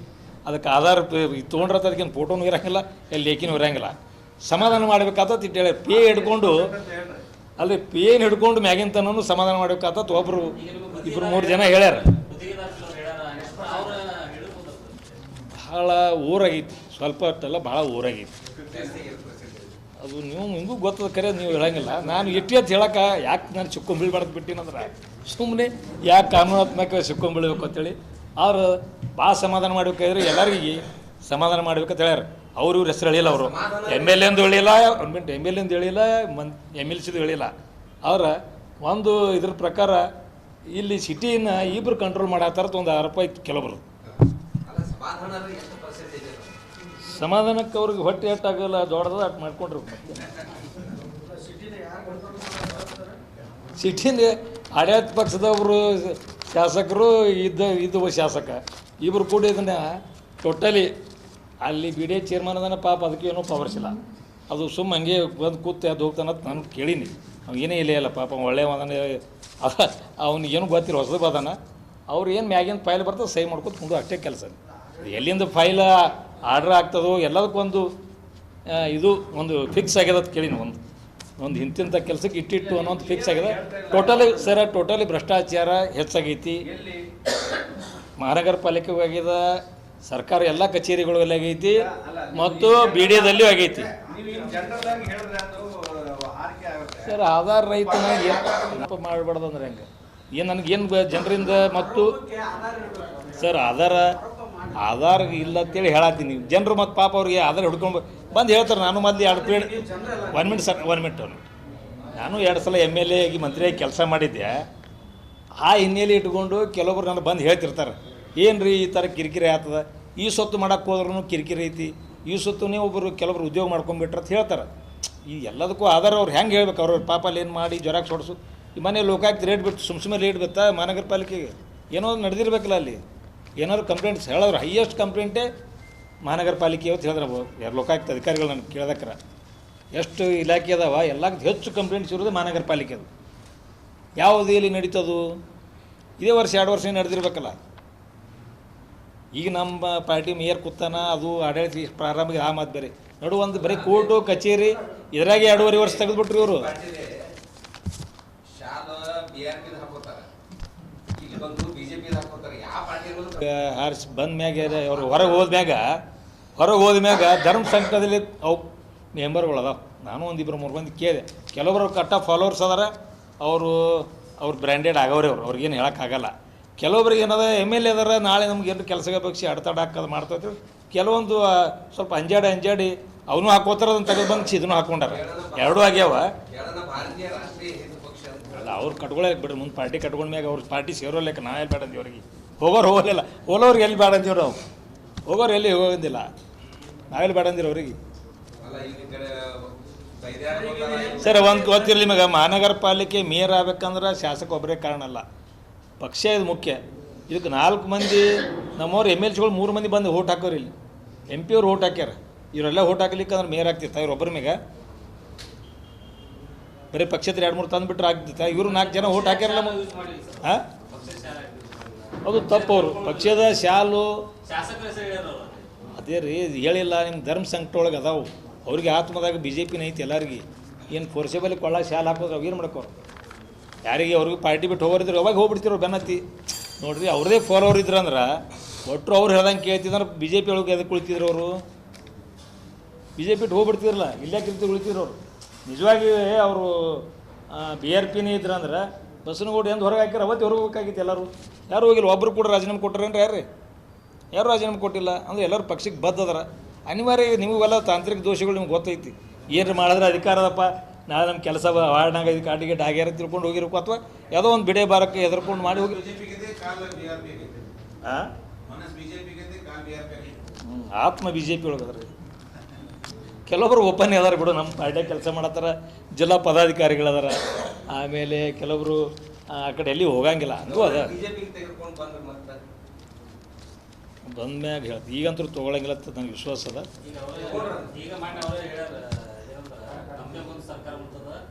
ಅದಕ್ಕೆ ಆಧಾರ ತೊಗೊಂಡ್ರತ್ತ ಅದಕ್ಕೇನು ಫೋಟೋನು ಇರೋಂಗಿಲ್ಲ, ಎಲ್ಲಿ ಲೇಖಿನೂ ಇರೋಂಗಿಲ್ಲ. ಸಮಾಧಾನ ಮಾಡಬೇಕಾಗ್ತದೆ ಇಟ್ಟು ಹೇಳಿ ಪೇ ಹಿಡ್ಕೊಂಡು ಅಲ್ಲದೆ ಪೇನ್ ಹಿಡ್ಕೊಂಡು ಮ್ಯಾಗಿನ ತನೂ ಸಮಾಧಾನ ಮಾಡಬೇಕಾಗ್ತದೆ. ಒಬ್ಬರು 2-3 ಜನ ಹೇಳ್ಯಾರ. ಭಾಳ ಊರಾಗೈತಿ, ಸ್ವಲ್ಪ ಅಷ್ಟೆಲ್ಲ ಭಾಳ ಊರಾಗೈತಿ. ಅದು ನೀವು ನಿಮಗೂ ಗೊತ್ತದ, ಕರೆ ನೀವು ಹೇಳಂಗಿಲ್ಲ. ನಾನು ಇಟ್ಟು ಅಂತ ಹೇಳಕ್ಕೆ ಯಾಕೆ ನಾನು ಸಿಕ್ಕೊಂಬೀಳ್ಬಾರ್ದು ಬಿಟ್ಟಿನಂದ್ರೆ ಸುಮ್ಮನೆ ಯಾಕೆ ಕಾನೂನಾತ್ಮಕ ಸಿಕ್ಕೊಂಬೀಳ್ಬೇಕು ಅಂತೇಳಿ. ಅವ್ರು ಭಾಳ ಸಮಾಧಾನ ಮಾಡ್ಬೇಕಾದ್ರೆ ಎಲ್ಲರಿಗೆ ಸಮಾಧಾನ ಮಾಡ್ಬೇಕಂತ ಹೇಳ್ಯಾರ. ಅವ್ರು ಇವ್ರ ಹೆಸರು ಹೇಳಿಲ್ಲ. ಅವರು MLA ಎಂದು ಹೇಳಿಲ್ಲ, MLA ಎಂದು ಹೇಳಿಲ್ಲ, MLCದು ಹೇಳಿಲ್ಲ. ಅವ್ರ ಒಂದು ಇದ್ರ ಪ್ರಕಾರ ಇಲ್ಲಿ ಸಿಟಿನ ಇಬ್ಬರು ಕಂಟ್ರೋಲ್ ಮಾಡತ್ತಾರದು ಒಂದು ಆರೋಪ ಇತ್ತು ಕೆಲವರು. ಸಮಾಧಾನಕ್ಕೆ ಅವ್ರಿಗೆ ಹೊಟ್ಟೆ ಎಟ್ಟಾಗಲ್ಲ, ದೊಡ್ಡದ ಅಟ್ಟು ಮಾಡ್ಕೊಂಡ್ರು. ಸಿಟಿನ ಆಡಳಿತ ಪಕ್ಷದವರು ಶಾಸಕರು ಇದ್ದ ಶಾಸಕ ಇಬ್ಬರು ಕೂಡ ಇದನ್ನು ಟೋಟಲಿ ಅಲ್ಲಿ BDA ಚೇರ್ಮನ್ ಅದನ್ನು ಪಾಪ ಅದಕ್ಕೆ ಏನೋ ಪವರ್ಸಿಲ್ಲ. ಅದು ಸುಮ್ಮ ಹಂಗೆ ಬಂದು ಕೂತು ಅದು ಹೋಗ್ತಾನಂತ ನಾನು ಕೇಳೀನಿ. ಏನೇ ಇಲ್ಲ ಪಾಪ ಒಳ್ಳೆಯ ಅದನ್ನು ಅವ್ನಿಗೇನು ಗೊತ್ತಿರೋ ಹೊಸದು ಬದಾನ ಅವ್ರು ಏನು ಮ್ಯಾಗಿನ ಫೈಲ್ ಬರ್ತದೆ ಸಹಿ ಮಾಡ್ಕೊತ ಮುಂದೆ ಅಷ್ಟೇ ಕೆಲಸ. ಎಲ್ಲಿಂದ ಫೈಲ ಆರ್ಡ್ರ್ ಆಗ್ತದೋ ಎಲ್ಲದಕ್ಕೊಂದು ಇದು ಒಂದು ಫಿಕ್ಸ್ ಆಗ್ಯದ ಅಂತ ಕೇಳಿನ ಒಂದು ಇಂತಿಂಥ ಕೆಲಸಕ್ಕೆ ಇಟ್ಟಿಟ್ಟು ಅನ್ನೋದು ಫಿಕ್ಸ್ ಆಗ್ಯದ. ಟೋಟಲಿ ಭ್ರಷ್ಟಾಚಾರ ಹೆಚ್ಚಾಗೈತಿ. ಮಹಾನಗರ ಪಾಲಿಕೆ ಆಗ್ಯದ, ಸರ್ಕಾರ ಎಲ್ಲ ಕಚೇರಿಗಳು ಆಗೈತಿ ಮತ್ತು ಬಿ ಡಿ ಎದಲ್ಲಿಯೂ ಆಗೈತಿ. ಸರ್ ಆಧಾರ್ ರೈತನ ಏನು ಮಾಡಬಾರ್ದು ಅಂದ್ರೆ ಹೆಂಗೆ ಏನು ನನಗೇನು ಜನರಿಂದ ಮತ್ತು ಸರ್ ಆಧಾರ್ ಇಲ್ಲ ಅಂತೇಳಿ ಹೇಳತ್ತೀನಿ. ಜನರು ಮತ್ತು ಪಾಪ ಅವ್ರಿಗೆ ಆಧಾರ್ ಹಿಡ್ಕೊಂಡು ಬಂದು ಹೇಳ್ತಾರೆ. ನಾನು ಮೊದಲು 2 ಪೀರಿಯಡ್ 1 ಮಿನಿಟ್ ಸರ್ 1 ಮಿನಿಟ್ ನಾನು 2 ಸಲ MLA ಆಗಿ ಮಂತ್ರಿಯಾಗಿ ಕೆಲಸ ಮಾಡಿದ್ದೆ. ಆ ಹಿನ್ನೆಲೆ ಇಟ್ಕೊಂಡು ಕೆಲವೊಬ್ರು ನಾನು ಬಂದು ಹೇಳ್ತಿರ್ತಾರೆ, ಏನು ರೀ ಈ ಥರ ಕಿರಿಕಿರಿ ಆಗ್ತದೆ, ಈ ಸೊತ್ತು ಮಾಡೋಕ್ಕೆ ಹೋದ್ರೂ ಕಿರಿಕಿರಿ ಐತಿ, ಈ ಸೊತ್ತು ಒಬ್ಬರು ಕೆಲವರು ಉದ್ಯೋಗ ಮಾಡ್ಕೊಂಬಿಟ್ರೆ ಅಂತ ಹೇಳ್ತಾರೆ. ಈ ಎಲ್ಲದಕ್ಕೂ ಆಧಾರ ಅವ್ರು ಹೆಂಗೆ ಹೇಳ್ಬೇಕು? ಅವ್ರ ಪಾಪ ಅಲ್ಲಿ ಏನು ಮಾಡಿ ಜ್ವರಾಕ್ ಹೊಡ್ಸು. ಈ ಮನೆ ಲೋಕಾಯುಕ್ತ ರೇಟ್ ಬಿಟ್ಟು ಸುಮ್ಮನೆ ರೇಟ್ ಬಿತ್ತಾ ಮಹಾನಗರ ಪಾಲಿಕೆಗೆ ಏನೋ ನಡೆದಿರ್ಬೇಕಲ್ಲ. ಅಲ್ಲಿ ಏನಾದ್ರು ಕಂಪ್ಲೇಂಟ್ಸ್ ಹೇಳಿದ್ರು, ಹೈಯೆಸ್ಟ್ ಕಂಪ್ಲೇಂಟೇ ಮಹಾನಗರ ಪಾಲಿಕೆ ಅಂತ ಹೇಳಿದ್ರೆ ಯಾರು ಲೋಕಾಯುಕ್ತ ಅಧಿಕಾರಿಗಳು ನನಗೆ ಕೇಳೋದಕ್ರ ಎಷ್ಟು ಇಲಾಖೆ ಅದಾವ ಎಲ್ಲಕ್ಕೆ ಹೆಚ್ಚು ಕಂಪ್ಲೇಂಟ್ಸ್ ಇರೋದು ಮಹಾನಗರ ಪಾಲಿಕೆದು. ಯಾವುದು ಇಲ್ಲಿ ನಡೀತದು? ಇದೇ ವರ್ಷ 2 ವರ್ಷ ನಡೆದಿರ್ಬೇಕಲ್ಲ. ಈಗ ನಮ್ಮ ಪಾರ್ಟಿ ಮೇಯರ್ ಕೂತಾನ, ಅದು ಆಡಳಿತ ಪ್ರಾರಂಭ ಆ ಮಾತು ಬೇರೆ ನೋಡು. ಒಂದು ಬರೀ ಕೋರ್ಟು ಕಚೇರಿ ಇದ್ರಾಗೆ 2.5 ವರ್ಷ ತೆಗೆದುಬಿಟ್ರಿ ಇವರು. ಹಾರಿಸಿ ಬಂದ ಮ್ಯಾಗ ಅವರು ಹೊರಗೆ ಹೋದ್ಮ್ಯಾಗ ಧರ್ಮ ಸಂಕಟದಲ್ಲಿ ಅವು ಮೆಂಬರ್ಗಳು ಅದಾವ. ನಾನು 1-2-3 ಮಂದಿ ಕೇಳಿದೆ. ಕೆಲವೊಬ್ರು ಕಟ್ಟ ಫಾಲೋವರ್ಸ್ ಅದಾರ, ಅವ್ರು ಬ್ರ್ಯಾಂಡೆಡ್ ಆಗವ್ರೆ. ಅವ್ರಿಗೇನು ಹೇಳೋಕ್ಕಾಗಲ್ಲ. ಕೆಲವೊಬ್ರಿಗೆ ಏನದ MLA ಅದಾರ, ನಾಳೆ ನಮ್ಗೆ ಏನು ಕೆಲಸಕ್ಕೆ ಬಗ್ಸಿ ಅಡ್ತಾಡ ಹಾಕೋದು ಮಾಡ್ತಾಯಿದ್ರು. ಕೆಲವೊಂದು ಸ್ವಲ್ಪ ಅಂಜಾಡಿ ಅವನು ಹಾಕೋತಾರ, ಅದನ್ನು ತೆಗೆದು ಬಂದು ಇದನ್ನು ಹಾಕ್ಕೊಂಡಾರ. ಎರಡೂ ಆಗ್ಯಾವ. ಅಲ್ಲ ಅವ್ರು ಕಟ್ಕೊಳ್ಳೋಕೆ ಬಿಡ್ರಿ, ಮುಂದೆ ಪಾರ್ಟಿ ಕಟ್ಕೊಂಡ್ಮ್ಯಾಗ ಅವ್ರ ಪಾರ್ಟಿ ಸೇರೋಲ್ಲೇಕ ನಾ ಎಲ್ಲಿ ಬೇಡ ಅಂತೀವಿ ಅವ್ರಿಗೆ. ಹೋಗೋಲ್ಲ ಹೋಗೋರಿಗೆ ಎಲ್ಲಿ ಬೇಡ ಅಂತೀವಿ ನಾವು. ಹೋಗೋರು ಎಲ್ಲಿ ಹೋಗೋದಿಲ್ಲ, ನಾವೆಲ್ಲಿ ಬೇಡ ಅಂದಿರ ಅವ್ರಿಗೆ. ಸರ್ ಒಂದು ಗೊತ್ತಿರಲಿ ನಿಮಗೆ, ಮಹಾನಗರ ಪಾಲಿಕೆ ಮೇಯರ್ ಆಗ್ಬೇಕಂದ್ರೆ ಶಾಸಕ ಒಬ್ಬರೇ ಕಾರಣ ಅಲ್ಲ, ಪಕ್ಷ ಇದು ಮುಖ್ಯ. ಇದಕ್ಕೆ 4 ಮಂದಿ ನಮ್ಮವ್ರು MLCಗಳು 3 ಮಂದಿ ಬಂದು ಓಟ್ ಹಾಕೋರು. ಇಲ್ಲಿ MP ಅವ್ರು ಓಟ್ ಹಾಕ್ಯಾರ. ಇವರೆಲ್ಲ ಓಟ್ ಹಾಕ್ಲಿಕ್ಕೆ ಅಂದ್ರೆ ಮೇಯರ್ ಆಗ್ತಿರ್ತಾ ಇವ್ರೊಬ್ಬರ ಮ್ಯಾಗ ಬರೀ ಪಕ್ಷದ 2-3 ತಂದುಬಿಟ್ರೆ ಆಗ್ತಿತ್ತ. ಇವರು 4 ಜನ ಓಟ್ ಹಾಕ್ಯಾರಲ್ಲ. ಹಾಂ ಅದು ತಪ್ಪು. ಅವರು ಪಕ್ಷದ ಶಾಲು ಅದೇ ರೀ ಹೇಳಿಲ್ಲ. ನಿಮ್ಮ ಧರ್ಮ ಸಂಕಟ ಒಳಗೆ ಅದಾವು. ಅವ್ರಿಗೆ ಆತ್ಮದಾಗ BJP ಐತಿ ಎಲ್ಲರಿಗೆ. ಏನು ಫೋರ್ಸೇಬಲಿ ಕೊಳ್ಳ ಶಾಲೆ ಹಾಕೋದ್ರೆ ಅವು ಏನು ಮಾಡ್ಕೋರು? ಯಾರಿಗೆ ಅವ್ರಿಗೆ ಪಾರ್ಟಿ ಬಿಟ್ಟು ಹೋಗೋರಿದ್ರು ಅವಾಗ ಹೋಗ್ಬಿಡ್ತಿರೋ ಬೆನ್ನತ್ತಿ ನೋಡ್ರಿ. ಅವ್ರದೇ ಫಾಲೋವರ್ ಇದ್ರಂದ್ರೆ ಒಟ್ಟರು ಅವ್ರು ಹೇಳ್ದಂಗೆ ಕೇಳ್ತಿದ್ರೆ BJP ಒಳಗೆ ಎದಕ್ಕೆ ಕುಳಿತಿದ್ರು ಅವರು? BJP ಬಿಟ್ಟು ಹೋಗ್ಬಿಡ್ತಿದ್ರಲ್ಲ, ಇಲ್ಲೇ ಉಳಿತಿದ್ರು ಅವರು. ನಿಜವಾಗಿ ಅವರು BRPನೇ ಇದ್ರಂದ್ರೆ ಬಸ್ನಗೋಡು ಎಂದು ಹೊರಗೆ ಹಾಕ್ಯಾರ, ಅವತ್ತು ಹೊರಗೆ ಹೋಗ್ಬೇಕಾಗಿತ್ತು ಎಲ್ಲರೂ. ಯಾರು ಹೋಗಿಲ್ಲ. ಒಬ್ಬರು ಕೂಡ ರಾಜೀನಾಮೆ ಕೊಟ್ಟಾರೇನ್ರಿ? ಯಾರು ರಾಜೀನಾಮೆ ಕೊಟ್ಟಿಲ್ಲ. ಅಂದರೆ ಎಲ್ಲರೂ ಪಕ್ಷಕ್ಕೆ ಬದ್ದದಾರ. ಅನಿವಾರ್ಯ ನಿಮಗೆಲ್ಲ ತಾಂತ್ರಿಕ ದೋಷಗಳು ನಿಮ್ಗೆ ಗೊತ್ತೈತಿ. ಏನು ಮಾಡಿದ್ರೆ ಅಧಿಕಾರದಪ್ಪ, ನಾಳೆ ನಮ್ಮ ಕೆಲಸ ವಾರ್ಡ್ನಾಗ ಇದು ಕಾಟಿಗೆಟ್ ಆಗ್ಯಾರ ತಿಳ್ಕೊಂಡು ಹೋಗಿರ್ಬೇಕು, ಅಥವಾ ಯಾವುದೋ ಒಂದು ಬಿಡೆ ಬಾರಕ್ಕೆ ಎದ್ರಕೊಂಡು ಮಾಡಿ ಹೋಗಿ. ಹಾಂ ಆತ್ಮ BJP ಒಳಗದ್ರಿ. ಕೆಲವೊಬ್ಬರು ಓಪನ್ ಅದಾರ ಬಿಡು, ನಮ್ಮ ಪಾರ್ಟಿಯಾಗ ಕೆಲಸ ಮಾಡತ್ತಾರ, ಜಿಲ್ಲಾ ಪದಾಧಿಕಾರಿಗಳದಾರ. ಆಮೇಲೆ ಕೆಲವರು ಆ ಕಡೆ ಎಲ್ಲಿ ಹೋಗಂಗಿಲ್ಲ, ಹಂಗೂ ಅದ. ಬಂದ್ಮ್ಯಾಗ ಹೇಳ್ತೀವಿ, ಈಗಂತೂ ತೊಗೊಳಂಗಿಲ್ಲ ಅಂತ ನನಗೆ ವಿಶ್ವಾಸ ಅದ.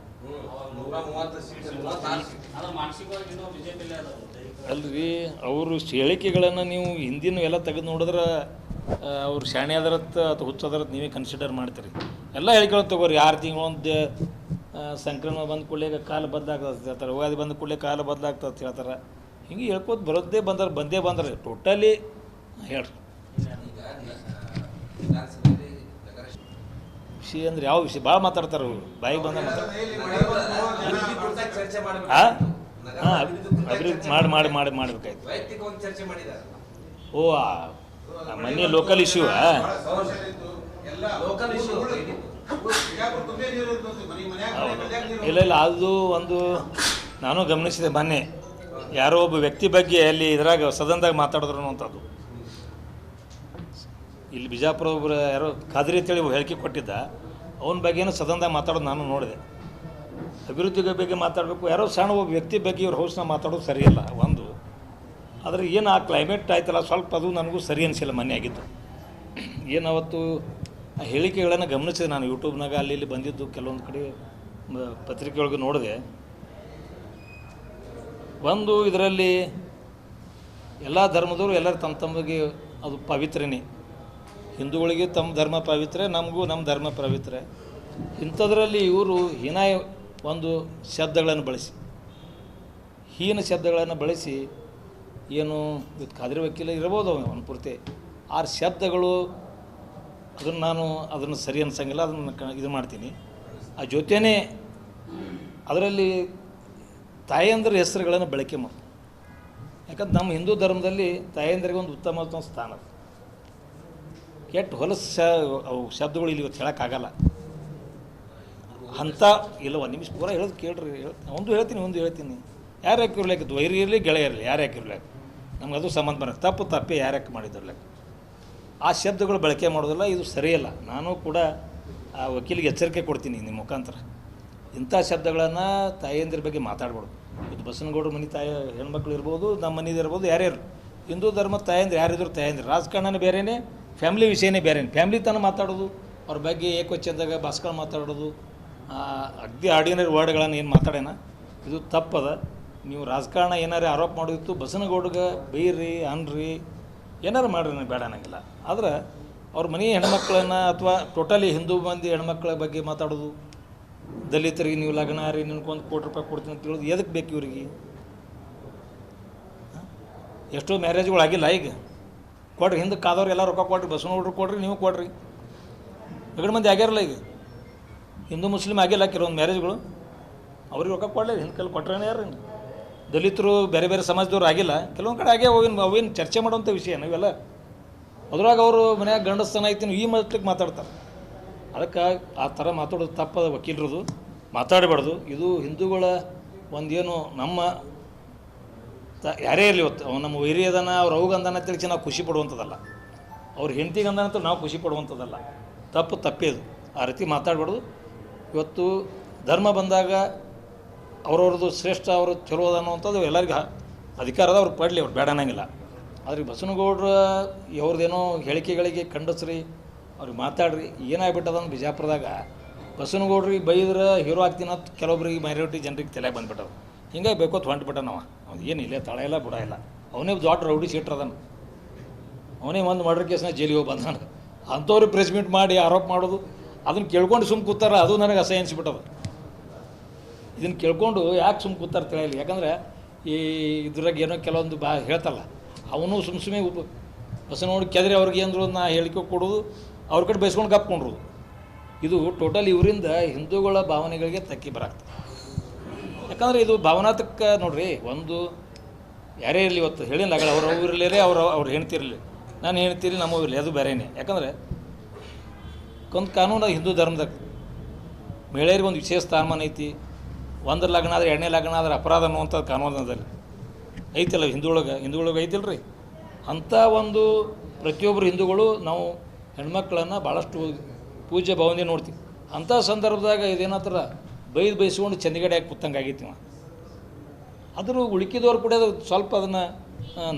ಅಲ್ರಿ ಅವರು ಹೇಳಿಕೆಗಳನ್ನು ನೀವು ಹಿಂದಿನ ಎಲ್ಲ ತೆಗೆದು ನೋಡಿದ್ರೆ ಅವ್ರು ಶಾಣೆ ಅದರತ್ತ ಅಥವಾ ಹುಚ್ಚದರತ್ತು ನೀವೇ ಕನ್ಸಿಡರ್ ಮಾಡ್ತೀರಿ. ಎಲ್ಲ ಹೇಳಿಕೆಗಳನ್ನು ತಗೋರಿ. 6 ತಿಂಗಳು ಒಂದು ಸಂಕ್ರಮಣ ಬಂದ ಕೂಡಲೇ ಕಾಲ ಬದಲಾಗ್ತದೆ ಹೇಳ್ತಾರೆ, ಉಗಾದಿ ಬಂದ ಕೂಡಲೇ ಕಾಲ ಬದಲಾಗ್ತದೆ ಹೇಳ್ತಾರೆ. ಹಿಂಗೆ ಹೇಳ್ಕೋತ ಬಂದೇ ಬಂದ್ರೆ ಟೋಟಲಿ ಹೇಳ್ರಿ. ವಿಷಯ ಅಂದ್ರೆ ಯಾವ ವಿಷಯ ಭಾಳ ಮಾತಾಡ್ತಾರೆ ಅವರು, ಬಾಯಿಗೆ ಬಂದ ಅಭಿವೃದ್ಧಿ ಮಾಡ್ಬೇಕಾಯ್ತು. ಓ ಮನೆ ಲೋಕಲ್ ಇಶ್ಯೂ ಇಲ್ಲ ಅದು ಒಂದು ನಾನು ಗಮನಿಸಿದೆ. ಮೊನ್ನೆ ಯಾರೋ ಒಬ್ಬ ವ್ಯಕ್ತಿ ಬಗ್ಗೆ ಅಲ್ಲಿ ಇದ್ರಾಗ ಸದನದಾಗ ಮಾತಾಡಿದ್ರು ಅಂಥದ್ದು. ಇಲ್ಲಿ ಬಿಜಾಪುರ ಒಬ್ಬರು ಯಾರೋ ಖಾದ್ರಿ ಅಂತೇಳಿ ಹೇಳಿಕೆ ಕೊಟ್ಟಿದ್ದ, ಅವನ ಬಗ್ಗೆನೂ ಸದನದಾಗ ಮಾತಾಡೋದು ನಾನು ನೋಡಿದೆ. ಅಭಿವೃದ್ಧಿ ಬಗ್ಗೆ ಮಾತಾಡಬೇಕು, ಯಾರೋ ಸಣ್ಣ ಒಬ್ಬ ವ್ಯಕ್ತಿ ಬಗ್ಗೆ ಇವ್ರ ಹೌಸ್ನ ಮಾತಾಡೋದು ಸರಿಯಲ್ಲ ಒಂದು. ಆದರೆ ಏನು ಆ ಕ್ಲೈಮೇಟ್ ಆಯ್ತಲ್ಲ ಸ್ವಲ್ಪ, ಅದು ನನಗೂ ಸರಿ ಅನಿಸಿಲ್ಲ ಮೊನ್ನೆ ಆಗಿದ್ದು. ಏನು ಅವತ್ತು ಆ ಹೇಳಿಕೆಗಳನ್ನು ಗಮನಿಸಿದೆ ನಾನು ಯೂಟ್ಯೂಬ್ನಾಗ ಅಲ್ಲಿ ಇಲ್ಲಿ ಬಂದಿದ್ದು ಕೆಲವೊಂದು ಕಡೆ ಪತ್ರಿಕೆಯೊಳಗೆ ನೋಡಿದೆ. ಒಂದು ಇದರಲ್ಲಿ ಎಲ್ಲ ಧರ್ಮದವರು ಎಲ್ಲರೂ ತಮ್ಮ ತಮಗೆ ಅದು ಪವಿತ್ರನೇ. ಹಿಂದೂಗಳಿಗೆ ತಮ್ಮ ಧರ್ಮ ಪವಿತ್ರ, ನಮಗೂ ನಮ್ಮ ಧರ್ಮ ಪವಿತ್ರ. ಇಂಥದ್ರಲ್ಲಿ ಇವರು ಹೀನಾಯ ಒಂದು ಶಬ್ದಗಳನ್ನು ಬಳಸಿ, ಹೀನ ಶಬ್ದಗಳನ್ನು ಬಳಸಿ ಏನು ಇವತ್ತು ಖಾದ್ರಿ ವಕೀಲ ಇರ್ಬೋದು ಅವನು ಪೂರ್ತಿ ಆ ಶಬ್ದಗಳು ನಾನು ಅದನ್ನು ಸರಿ ಅನ್ಸಂಗಿಲ್ಲ, ಅದನ್ನು ಇದು ಮಾಡ್ತೀನಿ. ಆ ಜೊತೆಯೇ ಅದರಲ್ಲಿ ತಾಯಂದ್ರ ಹೆಸರುಗಳನ್ನು ಬಳಕೆ ಮಾಡಿ, ಯಾಕಂದ್ರೆ ನಮ್ಮ ಹಿಂದೂ ಧರ್ಮದಲ್ಲಿ ತಾಯಂದ್ರಿಗೆ ಒಂದು ಉತ್ತಮ ಸ್ಥಾನ. ಕೆಟ್ಟು ಹೊಲಸು ಅವು ಶಬ್ದಗಳು ಇಲ್ಲಿ ಇವತ್ತು ಹೇಳೋಕ್ಕಾಗಲ್ಲ ಅಂಥ. ಇಲ್ಲ ಒಂದು ನಿಮಿಷ ಪೂರ ಹೇಳೋದು ಕೇಳ್ರಿ, ಒಂದು ಹೇಳ್ತೀನಿ. ಯಾರು ಯಾಕಿರ್ಲಿಕ್ಕೆ ದ್ವೈರಿ ಇರಲಿ ಗೆಳೆಯ ಇರಲಿ, ಯಾರು ಯಾಕಿರ್ಲಿಕ್ಕೆ ನಮ್ಗೆ ಅದು ಸಂಬಂಧ ಬರೋದು. ತಪ್ಪೇ ಯಾರು ಯಾಕೆ ಮಾಡಿದ್ರಲ್ಲ ಆ ಶಬ್ದಗಳು ಬಳಕೆ ಮಾಡೋದಿಲ್ಲ, ಇದು ಸರಿಯಲ್ಲ. ನಾನು ಕೂಡ ಆ ವಕೀಲಿಗೆ ಎಚ್ಚರಿಕೆ ಕೊಡ್ತೀನಿ ನಿಮ್ಮ ಮುಖಾಂತರ. ಇಂಥ ಶಬ್ದಗಳನ್ನು ತಾಯಿಯಂದಿರ ಬಗ್ಗೆ ಮಾತಾಡ್ಬಾರ್ದು. ಇದು ಬಸನಗೌಡ್ರ ಮನೆ ತಾಯಿ ಹೆಣ್ಮಕ್ಳು ಇರ್ಬೋದು, ನಮ್ಮ ಮನೇದು ಇರ್ಬೋದು, ಯಾರ್ಯಾರು ಹಿಂದೂ ಧರ್ಮದ ತಾಯಂದ್ರೆ ಯಾರಿದ್ರು ತಾಯಂದ್ರೆ. ರಾಜಕಾರಣನೇ ಬೇರೆಯೇ, ಫ್ಯಾಮ್ಲಿ ವಿಷಯನೇ ಬೇರೆಯೇ. ಫ್ಯಾಮ್ಲಿ ತನಕ ಮಾತಾಡೋದು, ಅವ್ರ ಬಗ್ಗೆ ಏಕವಚನದಾಗ ಭಾಸ್ಕರ್ ಮಾತಾಡೋದು, ಅಗ್ದಿ ಆರ್ಡಿನರಿ ವರ್ಡ್ಗಳನ್ನು ಏನು ಮಾತಾಡೋಣ, ಇದು ತಪ್ಪದ. ನೀವು ರಾಜಕಾರಣ ಏನಾರು ಆರೋಪ ಮಾಡೋದಿತ್ತು ಬಸನಗೌಡ್ಗೆ ಬೈರಿ ಅನ್ರಿ ಏನಾರು ಮಾಡ್ರಿ, ಬೇಡ ಅನ್ನಂಗಿಲ್ಲ. ಆದ್ರೆ ಅವ್ರ ಮನೆ ಹೆಣ್ಮಕ್ಳನ್ನು ಅಥವಾ ಟೋಟಲಿ ಹಿಂದೂ ಮಂದಿ ಹೆಣ್ಮಕ್ಳ ಬಗ್ಗೆ ಮಾತಾಡೋದು, ದಲಿತರಿಗೆ ನೀವು ಲಗ್ನ ರೀ ನಿನ್ಕೊಂದು ₹1 ಕೊಡ್ತೀನಿ ಅಂತ ಹೇಳೋದು ಎದಕ್ಕೆ ಬೇಕು ಇವ್ರಿಗೆ? ಎಷ್ಟೋ ಮ್ಯಾರೇಜ್ಗಳು ಆಗಿಲ್ಲ ಈಗ, ಕೊಡ್ರಿ. ಹಿಂದೆ ಕಾದವ್ರು ಎಲ್ಲ ರೊಕ್ಕ ಕೊಡ್ರಿ, ಬಸವನಗೌಡ್ರು ಕೊಡ್ರಿ, ನೀವು ಕೊಡ್ರಿ. ಎರಡು ಮಂದಿ ಆಗ್ಯಾರಲ್ಲ ಈಗ, ಹಿಂದೂ ಮುಸ್ಲಿಮ್ ಆಗಿಲ್ಲ ಕೆಲವೊಂದು ಮ್ಯಾರೇಜ್ಗಳು, ಅವ್ರಿಗೆ ರೊಕ್ಕ ಕೊಡಲಿ. ಹಿಂದೆ ಕಲ್ ಕೊಟ್ರೇನೆ ಯಾರು? ದಲಿತರು ಬೇರೆ ಬೇರೆ ಸಮಾಜದವ್ರು ಆಗಿಲ್ಲ, ಕೆಲವೊಂದು ಕಡೆ ಆಗೇ ಅವೇನು ಚರ್ಚೆ ಮಾಡುವಂಥ ವಿಷಯ ನಾವೆಲ್ಲ. ಅದ್ರಾಗ ಅವರು ಮನ್ಯಾಗ ಗಂಡಸ್ತನ ಐತಿ ಈ ಮಟ್ಟಕ್ಕೆ ಮಾತಾಡ್ತಾರೆ. ಅದಕ್ಕೆ ಆ ಥರ ಮಾತಾಡೋದು ತಪ್ಪದ. ವಕೀಲರದು ಮಾತಾಡಬಾರ್ದು. ಇದು ಹಿಂದೂಗಳ ಒಂದೇನು ನಮ್ಮ ಯಾರೇ ಇರಲಿ, ಇವತ್ತು ನಮ್ಮ ವೈರಿಯದನ ಅವ್ರು ಅವುಗಂದನ ತಿಳಿಸಿ ನಾವು ಖುಷಿ ಪಡುವಂಥದ್ದಲ್ಲ, ಅವ್ರ ಹೆಂಡತಿಗಂದನಂತೂ ನಾವು ಖುಷಿ ಪಡುವಂಥದ್ದಲ್ಲ. ತಪ್ಪೇ ಇದು. ಆ ರೀತಿ ಮಾತಾಡಬಾರ್ದು. ಇವತ್ತು ಧರ್ಮ ಬಂದಾಗ ಅವ್ರವ್ರದ್ದು ಶ್ರೇಷ್ಠ, ಅವರು ಚಲೋ ಅದ ಅನ್ನುವಂಥದ್ದು ಎಲ್ಲರಿಗೂ ಅಧಿಕಾರದ ಅವ್ರು ಪಡಲಿ, ಅವ್ರು ಬೇಡ ಅನ್ನಂಗಿಲ್ಲ. ಆದರೆ ಬಸವನಗೌಡ್ರ ಅವ್ರದ್ದೇನೋ ಹೇಳಿಕೆಗಳಿಗೆ ಖಂಡಿಸ್ರಿ, ಅವ್ರಿಗೆ ಮಾತಾಡ್ರಿ. ಏನಾಗ್ಬಿಟ್ಟದಂದು ಬಿಜಾಪುರದಾಗ ಬಸವನಗೌಡ್ರಿಗೆ ಬೈದ್ರೆ ಹೀರೋ ಆಗ್ತೀನಿ ಅಂತ ಕೆಲವೊಬ್ರಿಗೆ ಮೈನಾರಿಟಿ ಜನರಿಗೆ ತಲೆಗೆ ಬಂದುಬಿಟ್ಟವು. ಹಿಂಗಾಗಿ ಬೇಕೋತ್ ಹೊಂಟ್ಬಿಟ್ಟ ನಾವು. ಅವ್ನು ಏನಿಲ್ಲ, ತಳ ಇಲ್ಲ ಬುಡ ಇಲ್ಲ. ಅವನೇ ದೊಡ್ಡ ರೌಡಿ ಶೀಟ್ರ್ ಅದನ್ನು, ಅವನೇ ಒಂದು ಮರ್ಡರ್ ಕೇಸ್ನಾಗ ಜೈಲಿಗೆ ಹೋಗಿ ಬಂದಾನ. ಅಂಥವ್ರಿಗೆ ಪ್ರೆಸ್ ಮೀಟ್ ಮಾಡಿ ಆರೋಪ ಮಾಡೋದು, ಅದನ್ನು ಕೇಳ್ಕೊಂಡು ಸುಮ್ಮ ಕೂತಾರ, ಅದು ನನಗೆ ಅಸಹ್ಯ ಅನಿಸ್ಬಿಟ್ಟದ. ಇದನ್ನು ಕೇಳ್ಕೊಂಡು ಯಾಕೆ ಸುಮ್ಮ ಕೂತಾರೆ ತಿಳಿಯಲಿ. ಯಾಕಂದರೆ ಈ ಇದ್ರಾಗ ಏನೋ ಕೆಲವೊಂದು ಹೇಳ್ತಲ್ಲ, ಅವನು ಸುಮ್ಮನೆ ಬಸವನಗೌಡ ಕೆದರಿ ಅವ್ರಿಗೆ ಏನ್ರು ನಾ ಹೇಳಿಕೆ ಕೊಡೋದು, ಅವ್ರ ಕಡೆ ಬೈಸ್ಕೊಂಡು ಕಪ್ಕೊಂಡ್ರು. ಇದು ಟೋಟಲ್ ಇವರಿಂದ ಹಿಂದೂಗಳ ಭಾವನೆಗಳಿಗೆ ತಕ್ಕಿ ಬರಾಗ್ತದೆ. ಯಾಕಂದರೆ ಇದು ಭಾವನಾತ್ಮಕ ನೋಡ್ರಿ. ಒಂದು ಯಾರೇ ಇರಲಿ, ಇವತ್ತು ಹೇಳಿಲ್ಲ ಅವ್ರು ಇರಲಿ, ಅವ್ರು ಹೆಣ್ತಿರಲಿ, ನಾನು ಹೇಳ್ತೀರಿ ನಮ್ಮ ಇರಲಿ, ಅದು ಬೇರೆಯೇ. ಯಾಕಂದರೆ ಒಂದು ಕಾನೂನು ಹಿಂದೂ ಧರ್ಮದಾಗ ಮಹಿಳೆಯರಿಗೆ ಒಂದು ವಿಶೇಷ ಸ್ಥಾನಮಾನ ಐತಿ. ಒಂದು ಲಗ್ನ ಆದರೆ 2ನೇ ಲಗ್ನ ಆದರೆ ಅಪರಾಧ ಅನ್ನುವಂಥದ್ದು ಕಾನೂನದಲ್ಲಿ ಐತಿಲ್ಲ ಹಿಂದೂಗಳಿಗೆ ಐತಿಲ್ಲ ರೀ. ಅಂಥ ಒಂದು ಪ್ರತಿಯೊಬ್ಬರು ಹಿಂದೂಗಳು ನಾವು ಹೆಣ್ಮಕ್ಳನ್ನು ಭಾಳಷ್ಟು ಪೂಜ್ಯ ಭಾವನೆ ನೋಡ್ತೀವಿ. ಅಂಥ ಸಂದರ್ಭದಾಗ ಇದೇನತ್ರ ಬೈಸ್ಕೊಂಡು ಚಂದಿಗಡೆ ಹಾಕಿ ಕೂತಂಗೆ ಆಗೈತಿ. ಆದರೂ ಉಳುಕಿದವ್ರು ಕೂಡ ಅದು ಸ್ವಲ್ಪ ಅದನ್ನು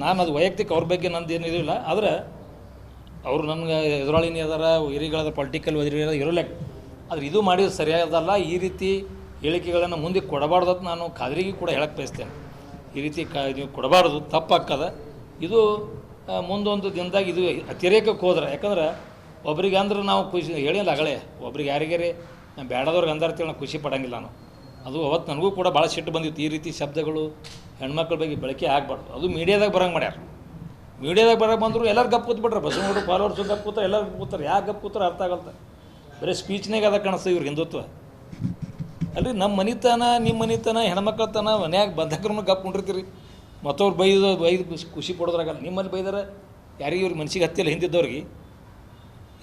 ನಾನು ಅದು ವೈಯಕ್ತಿಕ ಅವ್ರ ಬಗ್ಗೆ ನಂದು ಏನು ಇದಿಲ್ಲ. ಆದರೆ ಅವರು ನನಗೆ ಎದುರಾಳಿನಿ ಅದಾರ, ಹಿರಿಗಳದ ಪೊಲಿಟಿಕಲ್ ಇರೋಲ್ಲ. ಆದರೆ ಇದು ಮಾಡಿದ್ರೆ ಸರಿಯಾದಲ್ಲ. ಈ ರೀತಿ ಹೇಳಿಕೆಗಳನ್ನು ಮುಂದೆ ಕೊಡಬಾರ್ದು ಅಂತ ನಾನು ಖಾದ್ರಿಗೆ ಕೂಡ ಹೇಳಕ್ಕೆ ಬಯಸ್ತೇನೆ. ಈ ರೀತಿ ನೀವು ಕೊಡಬಾರ್ದು, ತಪ್ಪಾಕ್ಕದ. ಇದು ಮುಂದೊಂದು ದಿನದಾಗ ಇದು ಅತಿರೇಕಕ್ಕೆ ಹೋದ್ರೆ, ಯಾಕಂದ್ರೆ ಒಬ್ರಿಗೆ ಅಂದ್ರೆ ನಾವು ಖುಷಿ ಹೇಳಿಲ್ಲ ಅಗಳೇ, ಒಬ್ರಿಗೆ ಯಾರಿಗಾರೆ ನಾನು ಬೇಡದವ್ರಿಗೆ ಅಂದಾರ್ತೇಳಿ ನಾವು ಖುಷಿ ಪಡೋಂಗಿಲ್ಲ ನಾನು. ಅದು ಅವತ್ತು ನನಗೂ ಕೂಡ ಭಾಳ ಸಿಟ್ಟು ಬಂದಿತ್ತು. ಈ ರೀತಿ ಶಬ್ದಗಳು ಹೆಣ್ಮಕ್ಳ ಬಗ್ಗೆ ಬಳಕೆ ಆಗಬಾರ್ದು. ಅದು ಮೀಡಿಯಾದಾಗ ಬರೋಂಗೆ ಮಾಡ್ಯಾರ. ಮೀಡಿಯಾದಾಗ ಬರೋಕೆ ಬಂದರು ಎಲ್ಲರೂ ಗಪ್ ಕೂತ್ಬಿಟ್ರೆ, ಬಸವನಗೌಡ ಫಾಲೋವರ್ಸು ಗಪ್ ಕೂತಾರೆ, ಎಲ್ಲರೂ ಕೂತಾರೆ. ಯಾಕೆ ಗಪ್ ಕೂತಾರೆ ಅರ್ಥ ಆಗಲ್ತ. ಬರೀ ಸ್ಪೀಚ್ನಾಗ ಅದ ಕಾಣಿಸ್ತದೆ ಇವ್ರ ಹಿಂದುತ್ವ. ಅಲ್ರಿ, ನಮ್ಮ ಮನಿತನ ನಿಮ್ಮ ಮನಿತನ ಹೆಣ್ಮಕ್ಳ ತನ ಮನ್ಯಾಗ ಬಂದಕ್ರೂ ಗಪ್ ಕುಂಡಿರ್ತೀರಿ. ಮತ್ತವ್ರು ಬೈದು ಖುಷಿ ಪಡೋದ್ರಾಗಲ್ಲ. ನಿಮ್ಮಲ್ಲಿ ಬೈದಾರೆ ಯಾರಿಗೆ ಇವ್ರಿಗೆ ಮನ್ಸಿಗೆ ಹತ್ತಿಲ್ಲ. ಹಿಂದಿದ್ದವ್ರಿಗೆ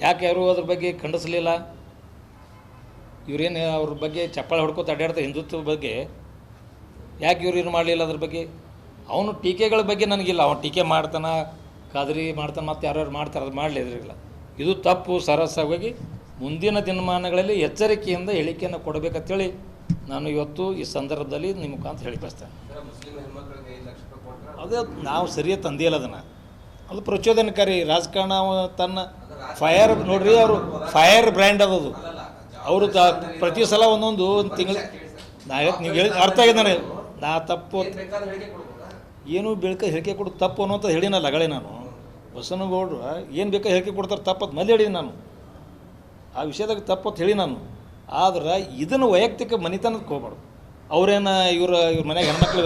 ಯಾಕೆ ಯಾರು ಅದ್ರ ಬಗ್ಗೆ ಖಂಡಿಸಲಿಲ್ಲ? ಇವ್ರೇನು ಅವ್ರ ಬಗ್ಗೆ ಚಪ್ಪಾಳೆ ಹೊಡ್ಕೋತ ಅಡ್ಡಾಡ್ತಾ ಹಿಂದುತ್ವ ಬಗ್ಗೆ ಯಾಕೆ ಇವ್ರು ಏನು ಮಾಡಲಿಲ್ಲ? ಅದ್ರ ಬಗ್ಗೆ ಅವನು ಟೀಕೆಗಳ ಬಗ್ಗೆ ನನಗಿಲ್ಲ. ಅವನು ಟೀಕೆ ಮಾಡ್ತಾನೆ, ಖಾದ್ರಿ ಮಾಡ್ತಾನೆ, ಮತ್ತು ಯಾರ್ಯಾರು ಮಾಡ್ತಾರೆ, ಅದು ಮಾಡಲಿ. ಇದ್ರಿಗಿಲ್ಲ. ಇದು ತಪ್ಪು. ಸರಸವಾಗಿ ಮುಂದಿನ ದಿನಮಾನಗಳಲ್ಲಿ ಎಚ್ಚರಿಕೆಯಿಂದ ಹೇಳಿಕೆಯನ್ನು ಕೊಡಬೇಕಂತೇಳಿ ನಾನು ಇವತ್ತು ಈ ಸಂದರ್ಭದಲ್ಲಿ ನಿಮ್ಮ ಮುಖಾಂತರ ಹೇಳಿ ಬಯಸ್ತೇನೆ. ಅದೇ ನಾವು ಸರಿಯಾಗಿ ತಂದಿಲ್ಲ ಅದನ್ನು. ಅದು ಪ್ರಚೋದನಕಾರಿ ರಾಜಕಾರಣ. ತನ್ನ ಫೈರ್ ನೋಡ್ರಿ, ಅವರು ಫೈರ್ ಬ್ರ್ಯಾಂಡ್ ಅದದು. ಅವರು ಪ್ರತಿ ಸಲ ಒಂದೊಂದು ತಿಂಗಳು ನೀವು ಹೇಳಿ ಅರ್ಥ ಆಗಿದೆ ನನಗೆ. ನಾ ತಪ್ಪು ಏನು ಬೇಕಾ ಹೇಳಿಕೆ ಕೊಡು ತಪ್ಪು ಅನ್ನೋಂಥ ಹೇಳಿನಲ್ಲ ಅಗಳೇ ನಾನು. ಬಸನಗೌಡರು ಏನು ಬೇಕಾ ಹೇಳಿಕೆ ಕೊಡ್ತಾರೆ ತಪ್ಪತ್ತು ಮಲ್ಲಿ ಹೇಳಿನಿ ನಾನು, ಆ ವಿಷಯದಾಗ ತಪ್ಪತ್ತು ಹೇಳಿ ನಾನು. ಆದ್ರೆ ಇದನ್ನು ವೈಯಕ್ತಿಕ ಮನಿತನಕ್ಕೆ ಹೋಗ್ಬಾರ್ದು. ಅವ್ರೇನು ಇವ್ರ ಮನೆಗೆ ಹೆಣ್ಮಕ್ಳು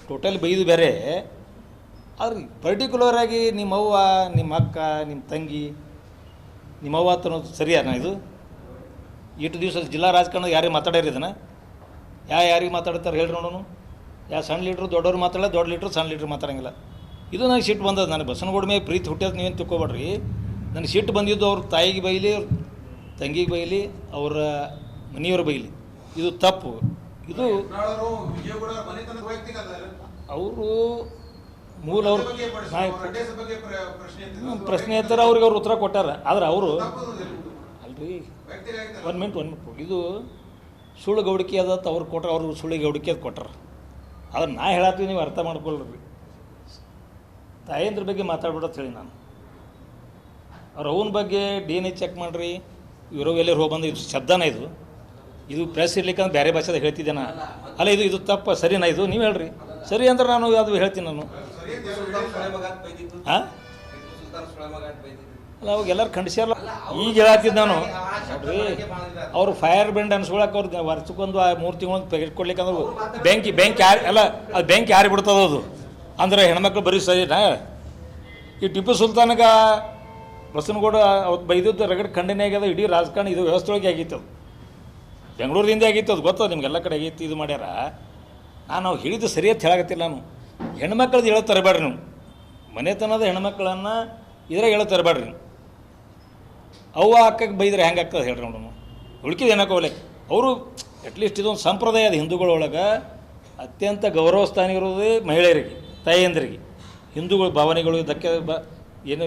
ಟೋಟಲ್ ಬೈದು ಬೇರೆ, ಆದ್ರೆ ಪರ್ಟಿಕ್ಯುಲರಾಗಿ ನಿಮ್ಮವ್ವ, ನಿಮ್ಮ ಅಕ್ಕ, ನಿಮ್ಮ ತಂಗಿ, ನಿಮ್ಮವ್ವ ಅನ್ನೋದು ಸರಿಯಾನ ಇದು? ಇಷ್ಟು ದಿವಸ ಜಿಲ್ಲಾ ರಾಜಕಾರಣದ ಯಾರಿಗೆ ಮಾತಾಡ್ಯಾರ ಇದನ್ನು? ಯಾರಿಗೆ ಮಾತಾಡ್ತಾರೆ ಹೇಳ್ರಿ ನೋಡೋನು? ಸಣ್ಣ ಲೀಡ್ರು ದೊಡ್ಡವ್ರು ಮಾತಾಡಲ್ಲ, ದೊಡ್ಡ ಲೀಡ್ರು ಸಣ್ಣ ಲೀಡ್ರು ಮಾತಾಡಂಗಿಲ್ಲ. ಇದು ನನಗೆ ಸಿಟ್ಟು ಬಂದದ್ದು. ನನಗೆ ಬಸನಗೌಡ ಮೇಲೆ ಪ್ರೀತಿ ಹುಟ್ಟ್ಯದ ನೀವೇನು ತಿಳ್ಕೊಬೇಡ್ರಿ. ನನಗೆ ಸಿಟ್ಟು ಬಂದಿದ್ದು ಅವ್ರ ತಾಯಿಗೆ ಬೈಲಿ, ಅವ್ರ ತಂಗಿಗೆ ಬೈಲಿ, ಅವರ ಮನೆಯವ್ರ ಬೈಲಿ, ಇದು ತಪ್ಪು. ಇದು ಅವರು ಮೂಲ ಅವ್ರು ಪ್ರಶ್ನೆ ಎತ್ತರ ಅವ್ರಿಗೆ ಅವ್ರು ಉತ್ತರ ಕೊಟ್ಟಾರ. ಆದ್ರೆ ಅವರು ಅಲ್ರಿ, ಒಂದು ಮಿನಿಟ್ ಇದು ಸುಳ್ಳು ಗೌಡಿಕೆ ಅದ ಅವ್ರು ಕೊಟ್ರೆ, ಅವ್ರು ಸುಳ್ಳು ಗೌಡಿಕೆ ಅದು ಕೊಟ್ಟಾರ. ಆದ್ರೆ ನಾ ಹೇಳತ್ತೀವಿ, ನೀವು ಅರ್ಥ ಮಾಡ್ಕೊಳ್ರಿ. ತಾಯಂದ್ರ ಬಗ್ಗೆ ಮಾತಾಡ್ಬಿಡೋದು ಹೇಳಿ ನಾನು. ಅವ್ರ ಅವನ ಬಗ್ಗೆ DNA ಚೆಕ್ ಮಾಡಿರಿ, ಇರೋ ಎಲ್ಲರೂ ಹೋಗಿ ಬಂದು ಇದು ಶಬ್ದನ ಇದು ಪ್ರೆಸ್ ಇರ್ಲಿಕ್ಕಂದ್ರೆ ಬೇರೆ ಭಾಷೆದಾಗ ಹೇಳ್ತಿದ್ದೇನೆ ಅಲ್ಲ. ಇದು ತಪ್ಪ ಸರಿನಾ? ಇದು ನೀವು ಹೇಳ್ರಿ. ಸರಿ ಅಂದ್ರೆ ನಾನು ಅದು ಹೇಳ್ತೀನಿ ನಾನು. ಹಾಂ ಅಲ್ಲ, ಅವಾಗ ಎಲ್ಲರೂ ಖಂಡಿಸ್ಯಾರಲ್ಲ. ಈಗ ಹೇಳತ್ತಿದ್ದು ನಾನು ನೋಡ್ರಿ, ಅವ್ರು ಫೈರ್ ಬ್ರ್ಯಾಂಡ್ ಅನ್ಸ್ಕೊಳಕ್ಕೆ ಅವ್ರು ವರ್ಷಕ್ಕೊಂದು 3 ತಿಂಗಳು ತೆಗೆದುಕೊಡ್ಲಿಕ್ಕೆ ಅಂದ್ರೆ ಬೆಂಕಿ ಯಾರು ಅಲ್ಲ, ಅದು ಬೆಂಕಿ ಯಾರು ಬಿಡ್ತದ ಅದು ಅಂದ್ರೆ ಹೆಣ್ಮಕ್ಳು ಬರೀ ಸರಿನಾ? ಈ ಟಿಪ್ಪು ಸುಲ್ತಾನ್ಗೆ ಬಸನಗೌಡ ಅವತ್ತು ಬೈದದ್ದು ರಗಡ್ ಖಂಡನೆ ಆಗ್ಯದ. ಇಡೀ ರಾಜಕಾರಣ ಇದು ವ್ಯವಸ್ಥೆ ಆಗಿತ್ತು. ಅದು ಬೆಂಗಳೂರಿಂದ ಆಗಿತ್ತು, ಅದು ಗೊತ್ತದ ನಿಮ್ಗೆಲ್ಲ ಕಡೆ ಆಗೈತಿ. ಇದು ಮಾಡ್ಯಾರ. ನಾನು ಹೇಳಿದ್ದು ಸರಿಯಾಗಿ ಹೇಳಕತ್ತಿಲ್ಲ ನಾನು. ಹೆಣ್ಮಕ್ಳದ್ದು ಹೇಳೋ ತರಬೇಡ್ರಿ ನೀವು. ಮನೆತನದ ಹೆಣ್ಮಕ್ಳನ್ನು ಇದ್ರಾಗ ಹೇಳೋ ತರಬೇಡ್ರಿ ನೀವು. ಅವ್ವ ಅಕ್ಕಕ್ಕೆ ಬೈದ್ರೆ ಹೆಂಗೆ ಆಗ್ತದೆ ಹೇಳ್ರಿ ನೋಡೋಣ. ಉಳ್ಕಿದ ಏನಕ್ಕೆ ಹೋಗ್ಲಿ. ಅವರು ಅಟ್ಲೀಸ್ಟ್ ಇದೊಂದು ಸಂಪ್ರದಾಯ ಅದು ಹಿಂದೂಗಳೊಳಗೆ. ಅತ್ಯಂತ ಗೌರವ ಸ್ಥಾನ ಇರೋದೇ ಮಹಿಳೆಯರಿಗೆ, ತಾಯಿಯಂದ್ರಿಗೆ. ಹಿಂದೂಗಳ ಭಾವನೆಗಳು ಧಕ್ಕೆ ಏನೋ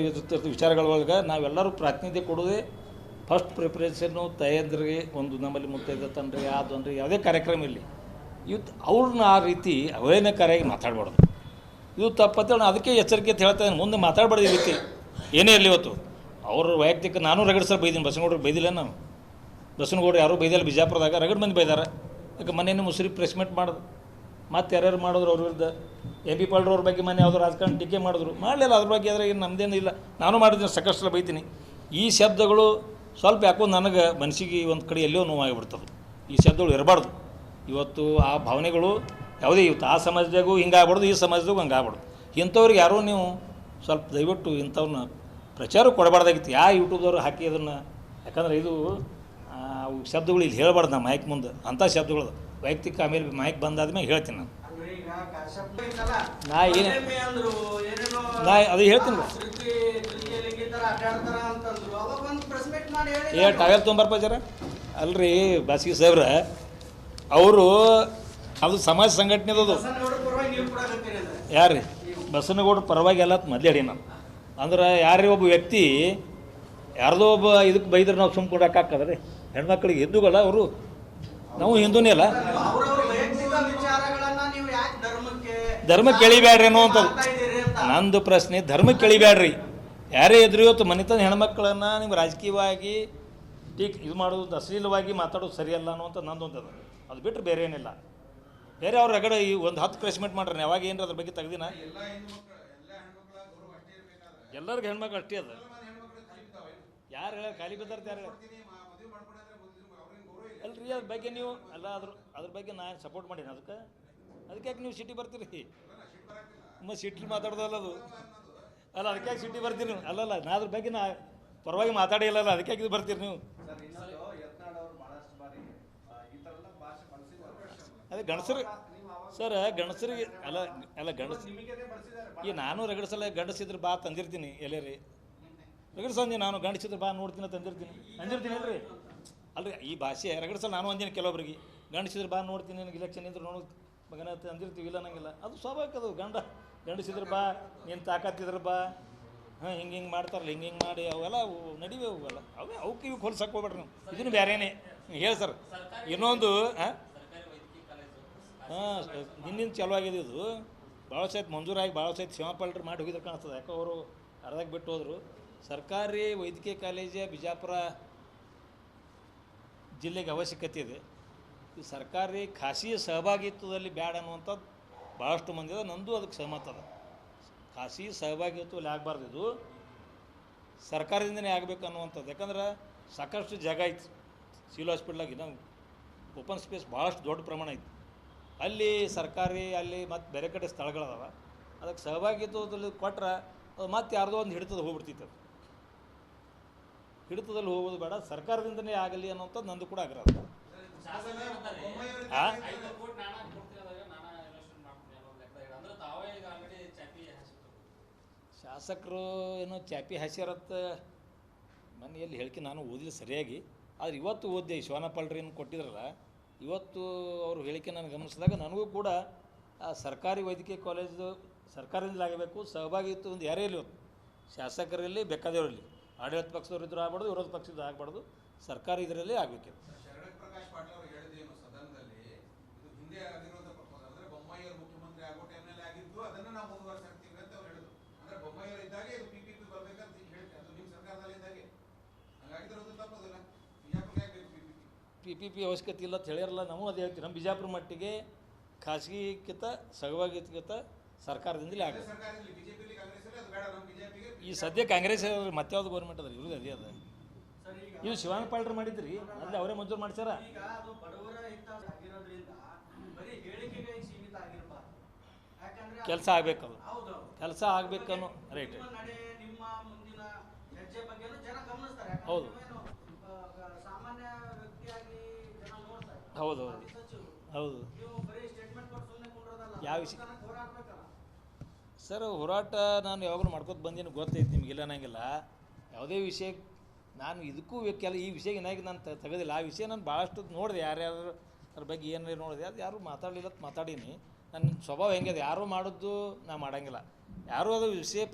ವಿಚಾರಗಳೊಳಗೆ ನಾವೆಲ್ಲರೂ ಪ್ರಾತಿನಿಧ್ಯ ಕೊಡೋದೇ ಫಸ್ಟ್ ಪ್ರಿಪ್ರೇಷನ್ನು ತಾಯಂದ್ರಿಗೆ. ಒಂದು ನಮ್ಮಲ್ಲಿ ಮುತ್ತೈದೆ ತನ್ರಿ ಅದು ಅಂದರೆ ಯಾವುದೇ ಕಾರ್ಯಕ್ರಮ ಇಲ್ಲಿ ಇವತ್ತು ಅವ್ರನ್ನ ಆ ರೀತಿ ಅವಹೇಳನಕಾರಿಯಾಗಿ ಮಾತಾಡಬಾರ್ದು. ಇದು ತಪ್ಪತ್ತೇಳಿ ಅದಕ್ಕೆ ಎಚ್ಚರಿಕೆ ಅಂತ ಹೇಳ್ತಾ ಮುಂದೆ ಮಾತಾಡಬಾರ್ದು ಈ ರೀತಿ ಏನೇ ಇರಲಿ. ಇವತ್ತು ಅವರು ವೈಯಕ್ತಿಕ ನಾನು ರಗಡ್ ಸರ್ ಬೈದೀನಿ. ಬಸನಗೌಡರು ಬೈದಿಲ್ಲ ನಾನು. ಬಸನಗೌಡರು ಯಾರೂ ಬೈದಿಲ್ಲ. ಬಿಜಾಪುರದಾಗ ರಗಡ್ ಮಂದಿ ಬೈದಾರೆ. ಯಾಕೆ ಮೊನ್ನೆ ಮುಸ್ರಿ ಪ್ರೆಸ್ ಮೀಟ್ ಮಾಡೋದು ಮತ್ತು ಯಾರ್ಯಾರು ಮಾಡಿದ್ರು ಅವ್ರ ವಿರುದ್ಧ. MP ಪಾಲ್ರವ್ರ ಬಗ್ಗೆ ಮೊನ್ನೆ ಯಾವುದೋ ರಾಜಕಾರಣ ಟೀಕೆ ಮಾಡಿದ್ರು. ಮಾಡಲಿಲ್ಲ ಅದ್ರ ಬಗ್ಗೆ. ಆದರೆ ಏನು ನಮ್ಮದೇನು ಇಲ್ಲ. ನಾನು ಮಾಡಿದ್ದೀನಿ, ಸಾಕಷ್ಟು ಸಲ ಬೈತೀನಿ. ಈ ಶಬ್ದಗಳು ಸ್ವಲ್ಪ ಯಾಕೋ ನನಗೆ ಮನಸ್ಸಿಗೆ ಒಂದು ಕಡೆ ಎಲ್ಲೋ ನೋವಾಗಿಬಿಡ್ತದೆ. ಈ ಶಬ್ದಗಳು ಇರಬಾರ್ದು. ಇವತ್ತು ಆ ಭಾವನೆಗಳು ಯಾವುದೇ ಇವತ್ತು ಆ ಸಮಾಜದಾಗೂ ಹಿಂಗೆ ಆಗ್ಬಾರ್ದು, ಈ ಸಮಾಜದಾಗೂ ಹಂಗೆ ಆಗ್ಬಾರ್ದು. ಇಂಥವ್ರಿಗೆ ಯಾರೋ ನೀವು ಸ್ವಲ್ಪ ದಯವಿಟ್ಟು ಇಂಥವ್ರನ್ನ ಪ್ರಚಾರ ಕೊಡಬಾರ್ದಾಗಿತ್ತು. ಯೂಟ್ಯೂಬ್ದವ್ರು ಹಾಕಿ ಅದನ್ನು. ಯಾಕಂದ್ರೆ ಇದು ಶಬ್ದಗಳು ಇಲ್ಲಿ ಹೇಳಬಾರ್ದು ನಮ್ಮ ಮೈಕ್ ಮುಂದೆ. ಅಂಥ ಶಬ್ದಗಳು ವೈಯಕ್ತಿಕ ಆಮೇಲೆ ಮೈಕ್ ಬಂದಾದ್ಮೇಲೆ ಹೇಳ್ತೀನಿ ನಾನು. ನಾ ಅದು ಹೇಳ್ತೀನಿ. ಟಾವೆಲ್ ತೊಂಬರ್ಪ ಜರ ಅಲ್ರಿ ಬಾಸಿಗೆ ಸಾಹೇಬ್ರ. ಅವರು ಅದು ಸಮಾಜ ಸಂಘಟನೆದದು. ಯಾರು ರೀ ಬಸನಗೌಡ್ರ ಪರವಾಗಿ ಎಲ್ಲ ಮೊದಲು ಹೇಳಿ ನಾನು. ಅಂದ್ರೆ ಯಾರೇ ಒಬ್ಬ ವ್ಯಕ್ತಿ ಯಾರ್ದೋ ಒಬ್ಬ ಇದಕ್ಕೆ ಬೈದ್ರೆ ನಾವು ಸುಮ್ಮ ಕೊಡೋಕ್ಕಾಗ್ತದೆ ರೀ? ಹೆಣ್ಮಕ್ಳಿಗೆ ಹಿಂದೂಗಲ್ಲ ಅವರು, ನಾವು ಹಿಂದೂನೇ ಅಲ್ಲ. ಧರ್ಮಕ್ಕೆ ಎಳಿಬ್ಯಾಡ್ರಿ ಅನ್ನೋ ಅಂಥದ್ದು ನಂದು ಪ್ರಶ್ನೆ. ಧರ್ಮಕ್ಕೆ ಎಳಿಬ್ಯಾಡ್ರಿ. ಯಾರೇ ಎದುರು ಇವತ್ತು ಮನೆತನ ಹೆಣ್ಮಕ್ಳನ್ನು ನಿಮ್ಮ ರಾಜಕೀಯವಾಗಿ ಇದು ಮಾಡೋದು, ಅಶ್ಲೀಲವಾಗಿ ಮಾತಾಡೋದು ಸರಿಯಲ್ಲ ಅನ್ನೋಂಥ ನಂದು ಅಂತದ. ಅದು ಬಿಟ್ಟರೆ ಬೇರೆ ಏನಿಲ್ಲ. ಬೇರೆ ಅವ್ರ ರಗಡೆ ಈ ಒಂದು 10 ಪ್ರೆಸ್ ಮೀಟ್ ಮಾಡ್ರಿ. ಯಾವಾಗ ಏನ್ರ ಅದ್ರ ಬಗ್ಗೆ ತೆಗ್ದಿನ ಎಲ್ಲರಿಗೂ ಹೆಣ್ಮಕ್ಳು ಅಷ್ಟೇ ಅದ. ಯಾರು ಹೇಳ ಖಾಲಿ ಬಿದ್ದಾರ್ದು ಯಾರು ಅಲ್ರಿ? ಅದ್ರ ಬಗ್ಗೆ ನೀವು ಅಲ್ಲ ಅದ್ರ ಬಗ್ಗೆ ನಾನು ಸಪೋರ್ಟ್ ಮಾಡೀನಿ. ಅದಕ್ಕೆ ಯಾಕೆ ನೀವು ಸಿಟಿ ಬರ್ತೀರಿ? ತುಂಬ ಸಿಟ್ಲಿ ಮಾತಾಡ್ದಲ್ಲ ಅದು ಅಲ್ಲ. ಅದಕ್ಕೆ ಯಾಕೆ ಸಿಟಿ ಬರ್ತೀರಿ? ಅಲ್ಲಲ್ಲ, ನಾ ಅದ್ರ ಬಗ್ಗೆ ನಾ ಪರವಾಗಿ ಮಾತಾಡಿಲ್ಲ. ಅದಕ್ಕೆ ಯಾಕೆ ಇದು ಬರ್ತೀರಿ ನೀವು? ಅದೇ ಗಂಡಸರು ಸರ್, ಗಂಡಸರಿಗೆ ಅಲ್ಲ ಗಂಡಸ ಈ ನಾನು ರಗಡ್ಸಲ್ಲ. ಗಂಡಸಿದ್ರೆ ಬಾ ತಂದಿರ್ತೀನಿ ಎಲ್ಲೇ ರಗಡ್ಸಂದಿ. ನಾನು ಗಂಡಸಿದ್ರೆ ಬಾ ನೋಡ್ತೀನಿ ತಂದಿರ್ತೀನಿ ಅಲ್ರಿ. ಅಲ್ರಿ ಈ ಭಾಷೆ ರಗಡ್ಸಲ್ಲ. ನಾನು ಅಂದಿನಿ ಕೆಲವೊಬ್ರಿಗೆ ಗಂಡಸಿದ್ರೆ ಬಾ ನೋಡ್ತೀನಿ, ನನಗೆ ಇಲೆಕ್ಷನ್ ಇದ್ರೆ ನೋಡೋದು ಮಗನ ಅಂದಿರ್ತೀವಿ. ಇಲ್ಲ ನಂಗಿಲ್ಲ, ಅದು ಸ್ವಾಭಾವಿಕ. ಅದು ಗಂಡಸಿದ್ರೆ ಬಾ, ನೀನು ತಾಕತ್ತಿದ್ರೆ ಬಾ, ಹಿಂಗೆ ಮಾಡ್ತಾರಲ್ಲ, ಹಿಂಗೆ ಮಾಡಿ ಅವೆಲ್ಲ ನಡಿವೆ. ಅವೆಲ್ಲ ಅವಕ್ಕೆ ಇವು ಹೊಲ್ಸಕ್ಕೆ ಹೋಗ್ಬೇಡ್ರಿ ನೀವು. ಇದನ್ನು ಬೇರೆನೇ ಹೇಳಿ ಸರ್. ಇನ್ನೊಂದು ಹಿಂದಿನ ಚಲೋ ಆಗಿದೆ ಇದು. ಭಾಳ ಸಹಿತ ಮಂಜೂರಾಗಿ ಭಾಳ ಸಹಿತ ಸೇವಾಪಾಲ್ಟ್ರು ಮಾಡಿ ಹೋಗಿದ್ರೆ ಕಾಣಿಸ್ತದೆ. ಯಾಕೋ ಅವರು ಅರ್ಧಕ್ಕೆ ಬಿಟ್ಟು ಹೋದರು. ಸರ್ಕಾರಿ ವೈದ್ಯಕೀಯ ಕಾಲೇಜ ಬಿಜಾಪುರ ಜಿಲ್ಲೆಗೆ ಅವಶ್ಯಕತೆ ಇದೆ. ಈ ಸರ್ಕಾರಿ ಖಾಸಗಿ ಸಹಭಾಗಿತ್ವದಲ್ಲಿ ಬ್ಯಾಡ ಅನ್ನುವಂಥದ್ದು ಭಾಳಷ್ಟು ಮಂದಿ ಅದ, ನಂದು ಅದಕ್ಕೆ ಸಹಮತ ಅದ. ಖಾಸಗಿ ಸಹಭಾಗಿತ್ವದಲ್ಲಿ ಆಗಬಾರ್ದು, ಇದು ಸರ್ಕಾರದಿಂದನೇ ಆಗಬೇಕು ಅನ್ನುವಂಥದ್ದು. ಯಾಕಂದ್ರೆ ಸಾಕಷ್ಟು ಜಾಗ ಐತಿ ಸಿವಿಲ್ ಹಾಸ್ಪಿಟ್ಲಾಗ, ನಾವು ಓಪನ್ ಸ್ಪೇಸ್ ಭಾಳಷ್ಟು ದೊಡ್ಡ ಪ್ರಮಾಣ ಐತಿ. ಅಲ್ಲಿ ಸರ್ಕಾರಿ ಅಲ್ಲಿ ಮತ್ತು ಬೇರೆ ಕಡೆ ಸ್ಥಳಗಳದಾವ, ಅದಕ್ಕೆ ಸಹಭಾಗಿತ್ವದಲ್ಲಿ ಕೊಟ್ರೆ ಅದು ಮತ್ತೆ ಯಾರ್ದೋ ಒಂದು ಹಿಡಿತದ ಹೋಗ್ಬಿಡ್ತಿತ್ತು. ಅದು ಹಿಡಿತದಲ್ಲಿ ಹೋಗೋದು ಬೇಡ, ಸರ್ಕಾರದಿಂದನೇ ಆಗಲಿ ಅನ್ನೋಂಥದ್ದು ನಂದು ಕೂಡ ಆಗ್ರಹ. ಶಾಸಕರು ಏನೋ ಚಾಪಿ ಹಾಸ್ಯಾರತ್ತ ಮನೆಯಲ್ಲಿ ಹೇಳಿಕೆ ನಾನು ಓದಿಲ್ಲ ಸರಿಯಾಗಿ, ಆದರೆ ಇವತ್ತು ಓದಿದೆ. ಶಿವನಪಾಳ್ರಿ ಏನು ಕೊಟ್ಟಿದ್ರಲ್ಲ, ಇವತ್ತು ಅವರು ಹೇಳಿಕೆ ನಾನು ಗಮನಿಸಿದಾಗ ನನಗೂ ಕೂಡ ಆ ಸರ್ಕಾರಿ ವೈದ್ಯಕೀಯ ಕಾಲೇಜು ಸರ್ಕಾರದಿಂದಲೇ ಆಗಬೇಕು, ಸಹಭಾಗಿತ್ವ ಒಂದು ಯಾರೇ ಇಲ್ಲಿ ಶಾಸಕರಲ್ಲಿ ಬೇಕಾದವರಲ್ಲಿ, ಆಡಳಿತ ಪಕ್ಷದವ್ರು ಇದ್ರೂ ಆಗ್ಬಾರ್ದು, ವಿರೋಧ ಪಕ್ಷದ ಆಗಬಾರ್ದು, ಸರ್ಕಾರಿ ಇದರಲ್ಲಿ ಆಗಬೇಕಿತ್ತು. ಶರಣ್ ಪ್ರಕಾಶ್ ಪಾಟೀಲ್ ಅವರು ಹೇಳಿದೇನು ಸದನದಲ್ಲಿ, ಇದು ಹಿಂದೆ ಆಗಿರೋದ ಪ್ರಪೋಸಲ್ ಅಂದರೆ ಬೊಮ್ಮಾಯಿಯವರು ಮುಖ್ಯಮಂತ್ರಿ ಆಗೋ ಟೈಮ್ನಲ್ಲಿ ಆಗಿದ್ದು, ಅದನ್ನು ನಾವು ಮುಂದುವರಿಸ್ತೀವಿ ಅಂತ ಅವ್ರು ಹೇಳಿದ್ರು. ಅಂದರೆ ಬೊಮ್ಮಾಯಿಯವರು ಇದ್ದಾಗೆ ಇದು PPP ಬರ್ಬೇಕಂತ ಹೇಳ್ತಾರೆ, ಅದು ನಿಮ್ಮ ಸರ್ಕಾರದಲ್ಲಿ ಇದ್ದಾಗೆ ಹಂಗಾಗಿರೋದು ತಪ್ಪೋದಿಲ್ಲ. ಬಿಜಾಪುರ ಬೇಕು PPP ಅವಶ್ಯಕತೆ ಇಲ್ಲ ಅಂತ ಹೇಳಿರಲ್ಲ, ನಾವು ಅದೇ ಹೇಳ್ತೀವಿ. ನಮ್ಮ ಬಿಜಾಪುರ ಮಟ್ಟಿಗೆ ಖಾಸಗಿಗಿಂತ ಸಹಭಾಗಿತ್ವಗಿಂತ ಸರ್ಕಾರದಿಂದಲೇ ಆಗ. ಈ ಸದ್ಯ ಕಾಂಗ್ರೆಸ್ ಮತ್ತೆ ಯಾವ್ದು ಗೌರ್ಮೆಂಟ್ ಅದ ಇವ್ರದ್ದು ಅದೇ ಅದ. ಇವು ಶಿವನಪಾಳ್ರು ಮಾಡಿದ್ರಿ, ಅಲ್ಲಿ ಅವರೇ ಮಂಜೂರು ಮಾಡ್ಸಾರ. ಕೆಲಸ ಆಗ್ಬೇಕು, ಅದು ಕೆಲಸ ಆಗ್ಬೇಕನ್ನೋ ರೈಟ್. ಹೌದು ಹೌದು ಹೌದು. ಯಾವ ವಿಷಯ ಸರ್, ಹೋರಾಟ ನಾನು ಯಾವಾಗಲೂ ಮಾಡ್ಕೊತ ಬಂದೀನಿ, ಗೊತ್ತೈತಿ ನಿಮಗಿಲ್ಲ ಅನ್ನಂಗಿಲ್ಲ. ಯಾವುದೇ ವಿಷಯ ನಾನು ಇದಕ್ಕೂ ಈ ವಿಷಯ ಏನಾಗಿ ನಾನು ತೆಗೆದಿಲ್ಲ. ಆ ವಿಷಯ ನಾನು ಭಾಳಷ್ಟು ನೋಡಿದೆ, ಯಾರ್ಯಾರು ಅದ್ರ ಬಗ್ಗೆ ಏನಾರು ನೋಡಿದೆ, ಅದು ಯಾರು ಮಾತಾಡಲಿಲ್ಲ ಅಂತ ಮಾತಾಡೀನಿ. ನನ್ನ ಸ್ವಭಾವ ಹೆಂಗಿದೆ, ಯಾರು ಮಾಡೋದು ನಾ ಮಾಡೋಂಗಿಲ್ಲ. ಯಾರೂ ಅದು ವಿಷಯ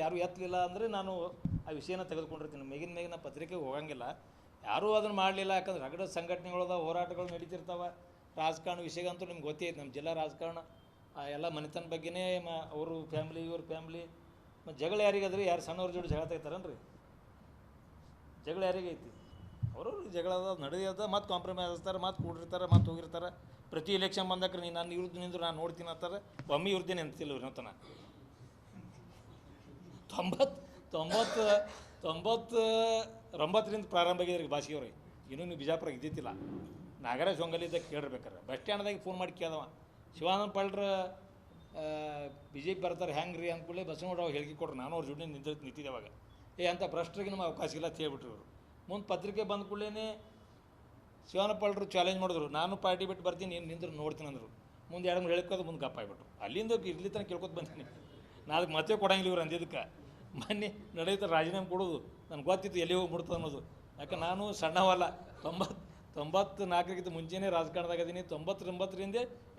ಯಾರೂ ಎತ್ತಲಿಲ್ಲ ಅಂದರೆ ನಾನು ಆ ವಿಷಯನ ತೆಗೆದುಕೊಂಡಿರ್ತೀನಿ. ಮೇಗಿನ ಪತ್ರಿಕೆಗೆ ಹೋಗಂಗಿಲ್ಲ. ಯಾರೂ ಅದನ್ನು ಮಾಡಲಿಲ್ಲ, ಯಾಕಂದ್ರೆ ರಗಡ ಸಂಘಟನೆಗಳದ ಹೋರಾಟಗಳು ನಡೀತಿರ್ತಾವೆ. ರಾಜಕಾರಣ ವಿಷಯಗಂತೂ ನಿಮ್ಗೆ ಗೊತ್ತೇ ಐತೆ, ನಮ್ಮ ಜಿಲ್ಲಾ ರಾಜಕಾರಣ ಎಲ್ಲ ಮನೆತನ ಬಗ್ಗೆನೇ ಅವರು ಫ್ಯಾಮ್ಲಿ ಇವ್ರ ಫ್ಯಾಮ್ಲಿ. ಮತ್ತು ಜಗಳ ಯಾರಿಗಾದ್ರೆ ಯಾರು ಸಣ್ಣವ್ರ ಜೋಡಿ ಜಗಳ ತೆಗಿತಾರನ್ರಿ, ಜಗಳ ಯಾರಿಗೈತಿ? ಅವರು ಜಗಳ ನಡೆಯೋದ, ಮತ್ತು ಕಾಂಪ್ರಮೈಸ್ ಆಗ್ತಾರೆ, ಮತ್ತು ಕೂಡಿರ್ತಾರೆ, ಮತ್ತು ಹೋಗಿರ್ತಾರೆ. ಪ್ರತಿ ಎಲೆಕ್ಷನ್ ಬಂದಕ್ರೆ ನೀನು ನಾನು ಇವ್ರದ್ದು ನಿಂದ್ರು ನಾನು ನೋಡ್ತೀನಿ ಅಂತಾರೆ. ಒಮ್ಮೆ ಇವ್ರದ್ದೇನೆ ಅಂತಿಲ್ಲ ಇವ್ರ ತನ 99 ಪ್ರಾರಂಭ ಆಗಿದ್ರಿ ಭಾಷೆಯವ್ರಿಗೆ. ಇನ್ನೂ ನೀವು ಬಿಜಾಪುರ ಇದ್ದಿತ್ತಿಲ್ಲ. ನಾಗರಾಜ್ ಹೊಂಗಲಿದ್ದ ಕೇಳಿರ್ಬೇಕಾರೆ ಬಸ್ ಸ್ಟ್ಯಾಂಡ್ದಾಗ ಫೋನ್ ಮಾಡಿ ಕೇಳ್ದವ, ಶಿವಾನಂದ BJP ಬರ್ತಾರೆ ಹೆಂಗೆ ರೀ ಅಂದ್ಕೊಳ್ಳಿ ಬಸವನಗೌಡ ಅವ್ರು ಹೇಳಿಕೆ ಕೊಟ್ರು. ನಾನು ಅವ್ರ ಜೋಡಿ ನಿಂತಿದ್ದೆ ಅವಾಗ. ಅಂತ ಭ್ರಷ್ಟರಿಗೆ ನಮ್ಗೆ ಅವಕಾಶ ಇಲ್ಲ ಅಂತ ಹೇಳ್ಬಿಟ್ರು ಇವರು. ಮುಂದೆ ಪತ್ರಿಕೆ ಬಂದ ಕೂಡಲೇ ಶಿವಾನಪಾಳ್ರು ಚಾಲೆಂಜ್ ಮಾಡಿದ್ರು, ನಾನು ಪಾರ್ಟಿ ಬಿಟ್ಟು ಬರ್ತೀನಿ, ನೀನು ನಿಂದ್ರೆ ನೋಡ್ತೀನಿ ಅಂದರು. ಮುಂದೆ 2 3 ಹೇಳಿಕೋದು ಮುಂದೆ ಗಪ್ಪ ಆಗಿಬಿಟ್ರು. ಅಲ್ಲಿಂದ ಇಲ್ಲಿ ತನಕ ಕೇಳ್ಕೊತ ಬಂದೀನಿ. ನಾನು ಮತ್ತೆ ಕೊಡಂಗಿಲ್ಲ ಇವ್ರು ಅಂದಿದ್ದಕ್ಕೆ. ಮೊನ್ನೆ ನಡೆಯುತ್ತೆ ರಾಜೀನಾಮೆ ಕೊಡೋದು, ನನಗೆ ಗೊತ್ತಿತ್ತು ಎಲ್ಲಿ ಹೋಗ್ಬಿಡ್ತದೆ ಅನ್ನೋದು. ಯಾಕೆ ನಾನು ಸಣ್ಣವಲ್ಲ, 94ಕ್ಕಿಂತ ಮುಂಚೆನೇ ರಾಜಕಾರಣದಾಗದೀನಿ. 99ರಿಂದ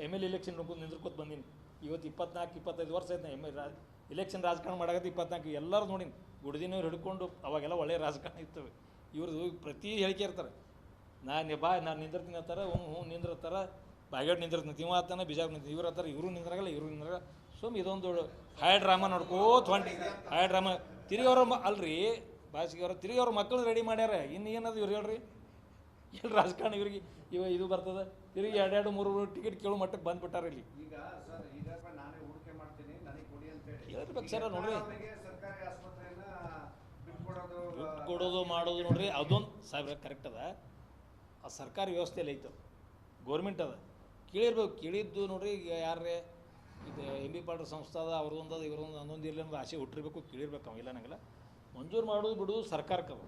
ML ಎಲೆಕ್ಷನ್ ನಿಂದ್ರಕೋತ ಬಂದೀನಿ. ಇವತ್ತು 24-25 ವರ್ಷ ಆಯ್ತು ಎಲೆಕ್ಷನ್ ರಾಜಕಾರಣ ಮಾಡಾಕತ್ತೆ. 24 ಎಲ್ಲರೂ ನೋಡೀನಿ, ಗುಡ್ದಿನವ್ರು ಹಿಡ್ಕೊಂಡು. ಅವಾಗೆಲ್ಲ ಒಳ್ಳೆಯ ರಾಜಕಾರಣ ಇರ್ತವೆ. ಇವ್ರದ್ದು ಪ್ರತಿ ಹೇಳಿಕೆ ಇರ್ತಾರೆ, ನಾನು ನಿಂದಿರ್ತೀನಿ ಅಂತಾರೆ, ಹ್ಞೂ ನಿಂದಿರ್ತಾರೆ, ಬಾಗೇಡ್ ನಿಂದಿರ್ತೀನಿ, ಇವ ಆತಾನ ಬಿಜಾಪುರ ನಿಂತೀನಿ, ಇವ್ರು ಅಂತಾರೆ, ಇವರು ನಿಂದ್ರಾಗಲ್ಲ, ಇವರು ನಿಂದ್ರಾಗ. ಸುಮ್ಮ ಇದೊಂದು ಹಾಯ್ ಡ್ರಾಮಾ ನೋಡ್ಕೋತ ಹೊಂಟಿ. ಹಾಯ್ ಡ್ರಾಮಾ ತಿರುಗಿ ಅಲ್ರಿ ಭಾಷೆಗೆ ಅವರು ತಿರುಗಿ ಅವ್ರ ಮಕ್ಕಳು ರೆಡಿ ಮಾಡ್ಯಾರ. ಇನ್ನು ಏನದು ಇವ್ರು ಹೇಳ್ರಿ, ಎಲ್ಲಿ ರಾಜಕಾರಣ ಇವ್ರಿಗೆ ಇದು ಬರ್ತದೆ. ತಿರುಗಿ 2-3 ಟಿಕೆಟ್ ಕೇಳೋ ಮಟ್ಟಕ್ಕೆ ಬಂದುಬಿಟ್ಟಾರ ಇಲ್ಲಿ. ಹೇಳ್ಬೇಕು ಸರ, ನೋಡ್ರಿ ಕೊಡೋದು ಮಾಡೋದು ನೋಡ್ರಿ, ಅದೊಂದು ಸಾಹೇಬ್ರ ಕರೆಕ್ಟ್ ಅದ. ಆ ಸರ್ಕಾರಿ ವ್ಯವಸ್ಥೆಯಲ್ಲಿ ಐತೆ, ಗೋರ್ಮೆಂಟ್ ಅದ, ಕೇಳಿರ್ಬೇಕು. ಕೇಳಿದ್ದು ನೋಡ್ರಿ, ಈಗ ಯಾರೇ ಇದು MB ಪಾಟೀಲ್ ಸಂಸ್ಥೆ ಅದ, ಅವ್ರದ್ದೊಂದು ಅದ, ಇವ್ರೊಂದು ಅನ್ನೊಂದು ಇಲ್ಲ ಅನ್ನೋದು ಆಸೆ ಹುಟ್ಟಿರ್ಬೇಕು, ಕೇಳಿರ್ಬೇಕು. ಅವ ಇಲ್ಲ ನಂಗಿಲ್ಲ. ಮಂಜೂರು ಮಾಡೋದು ಬಿಡೋದು ಸರ್ಕಾರಕ್ಕೆ ಅವ,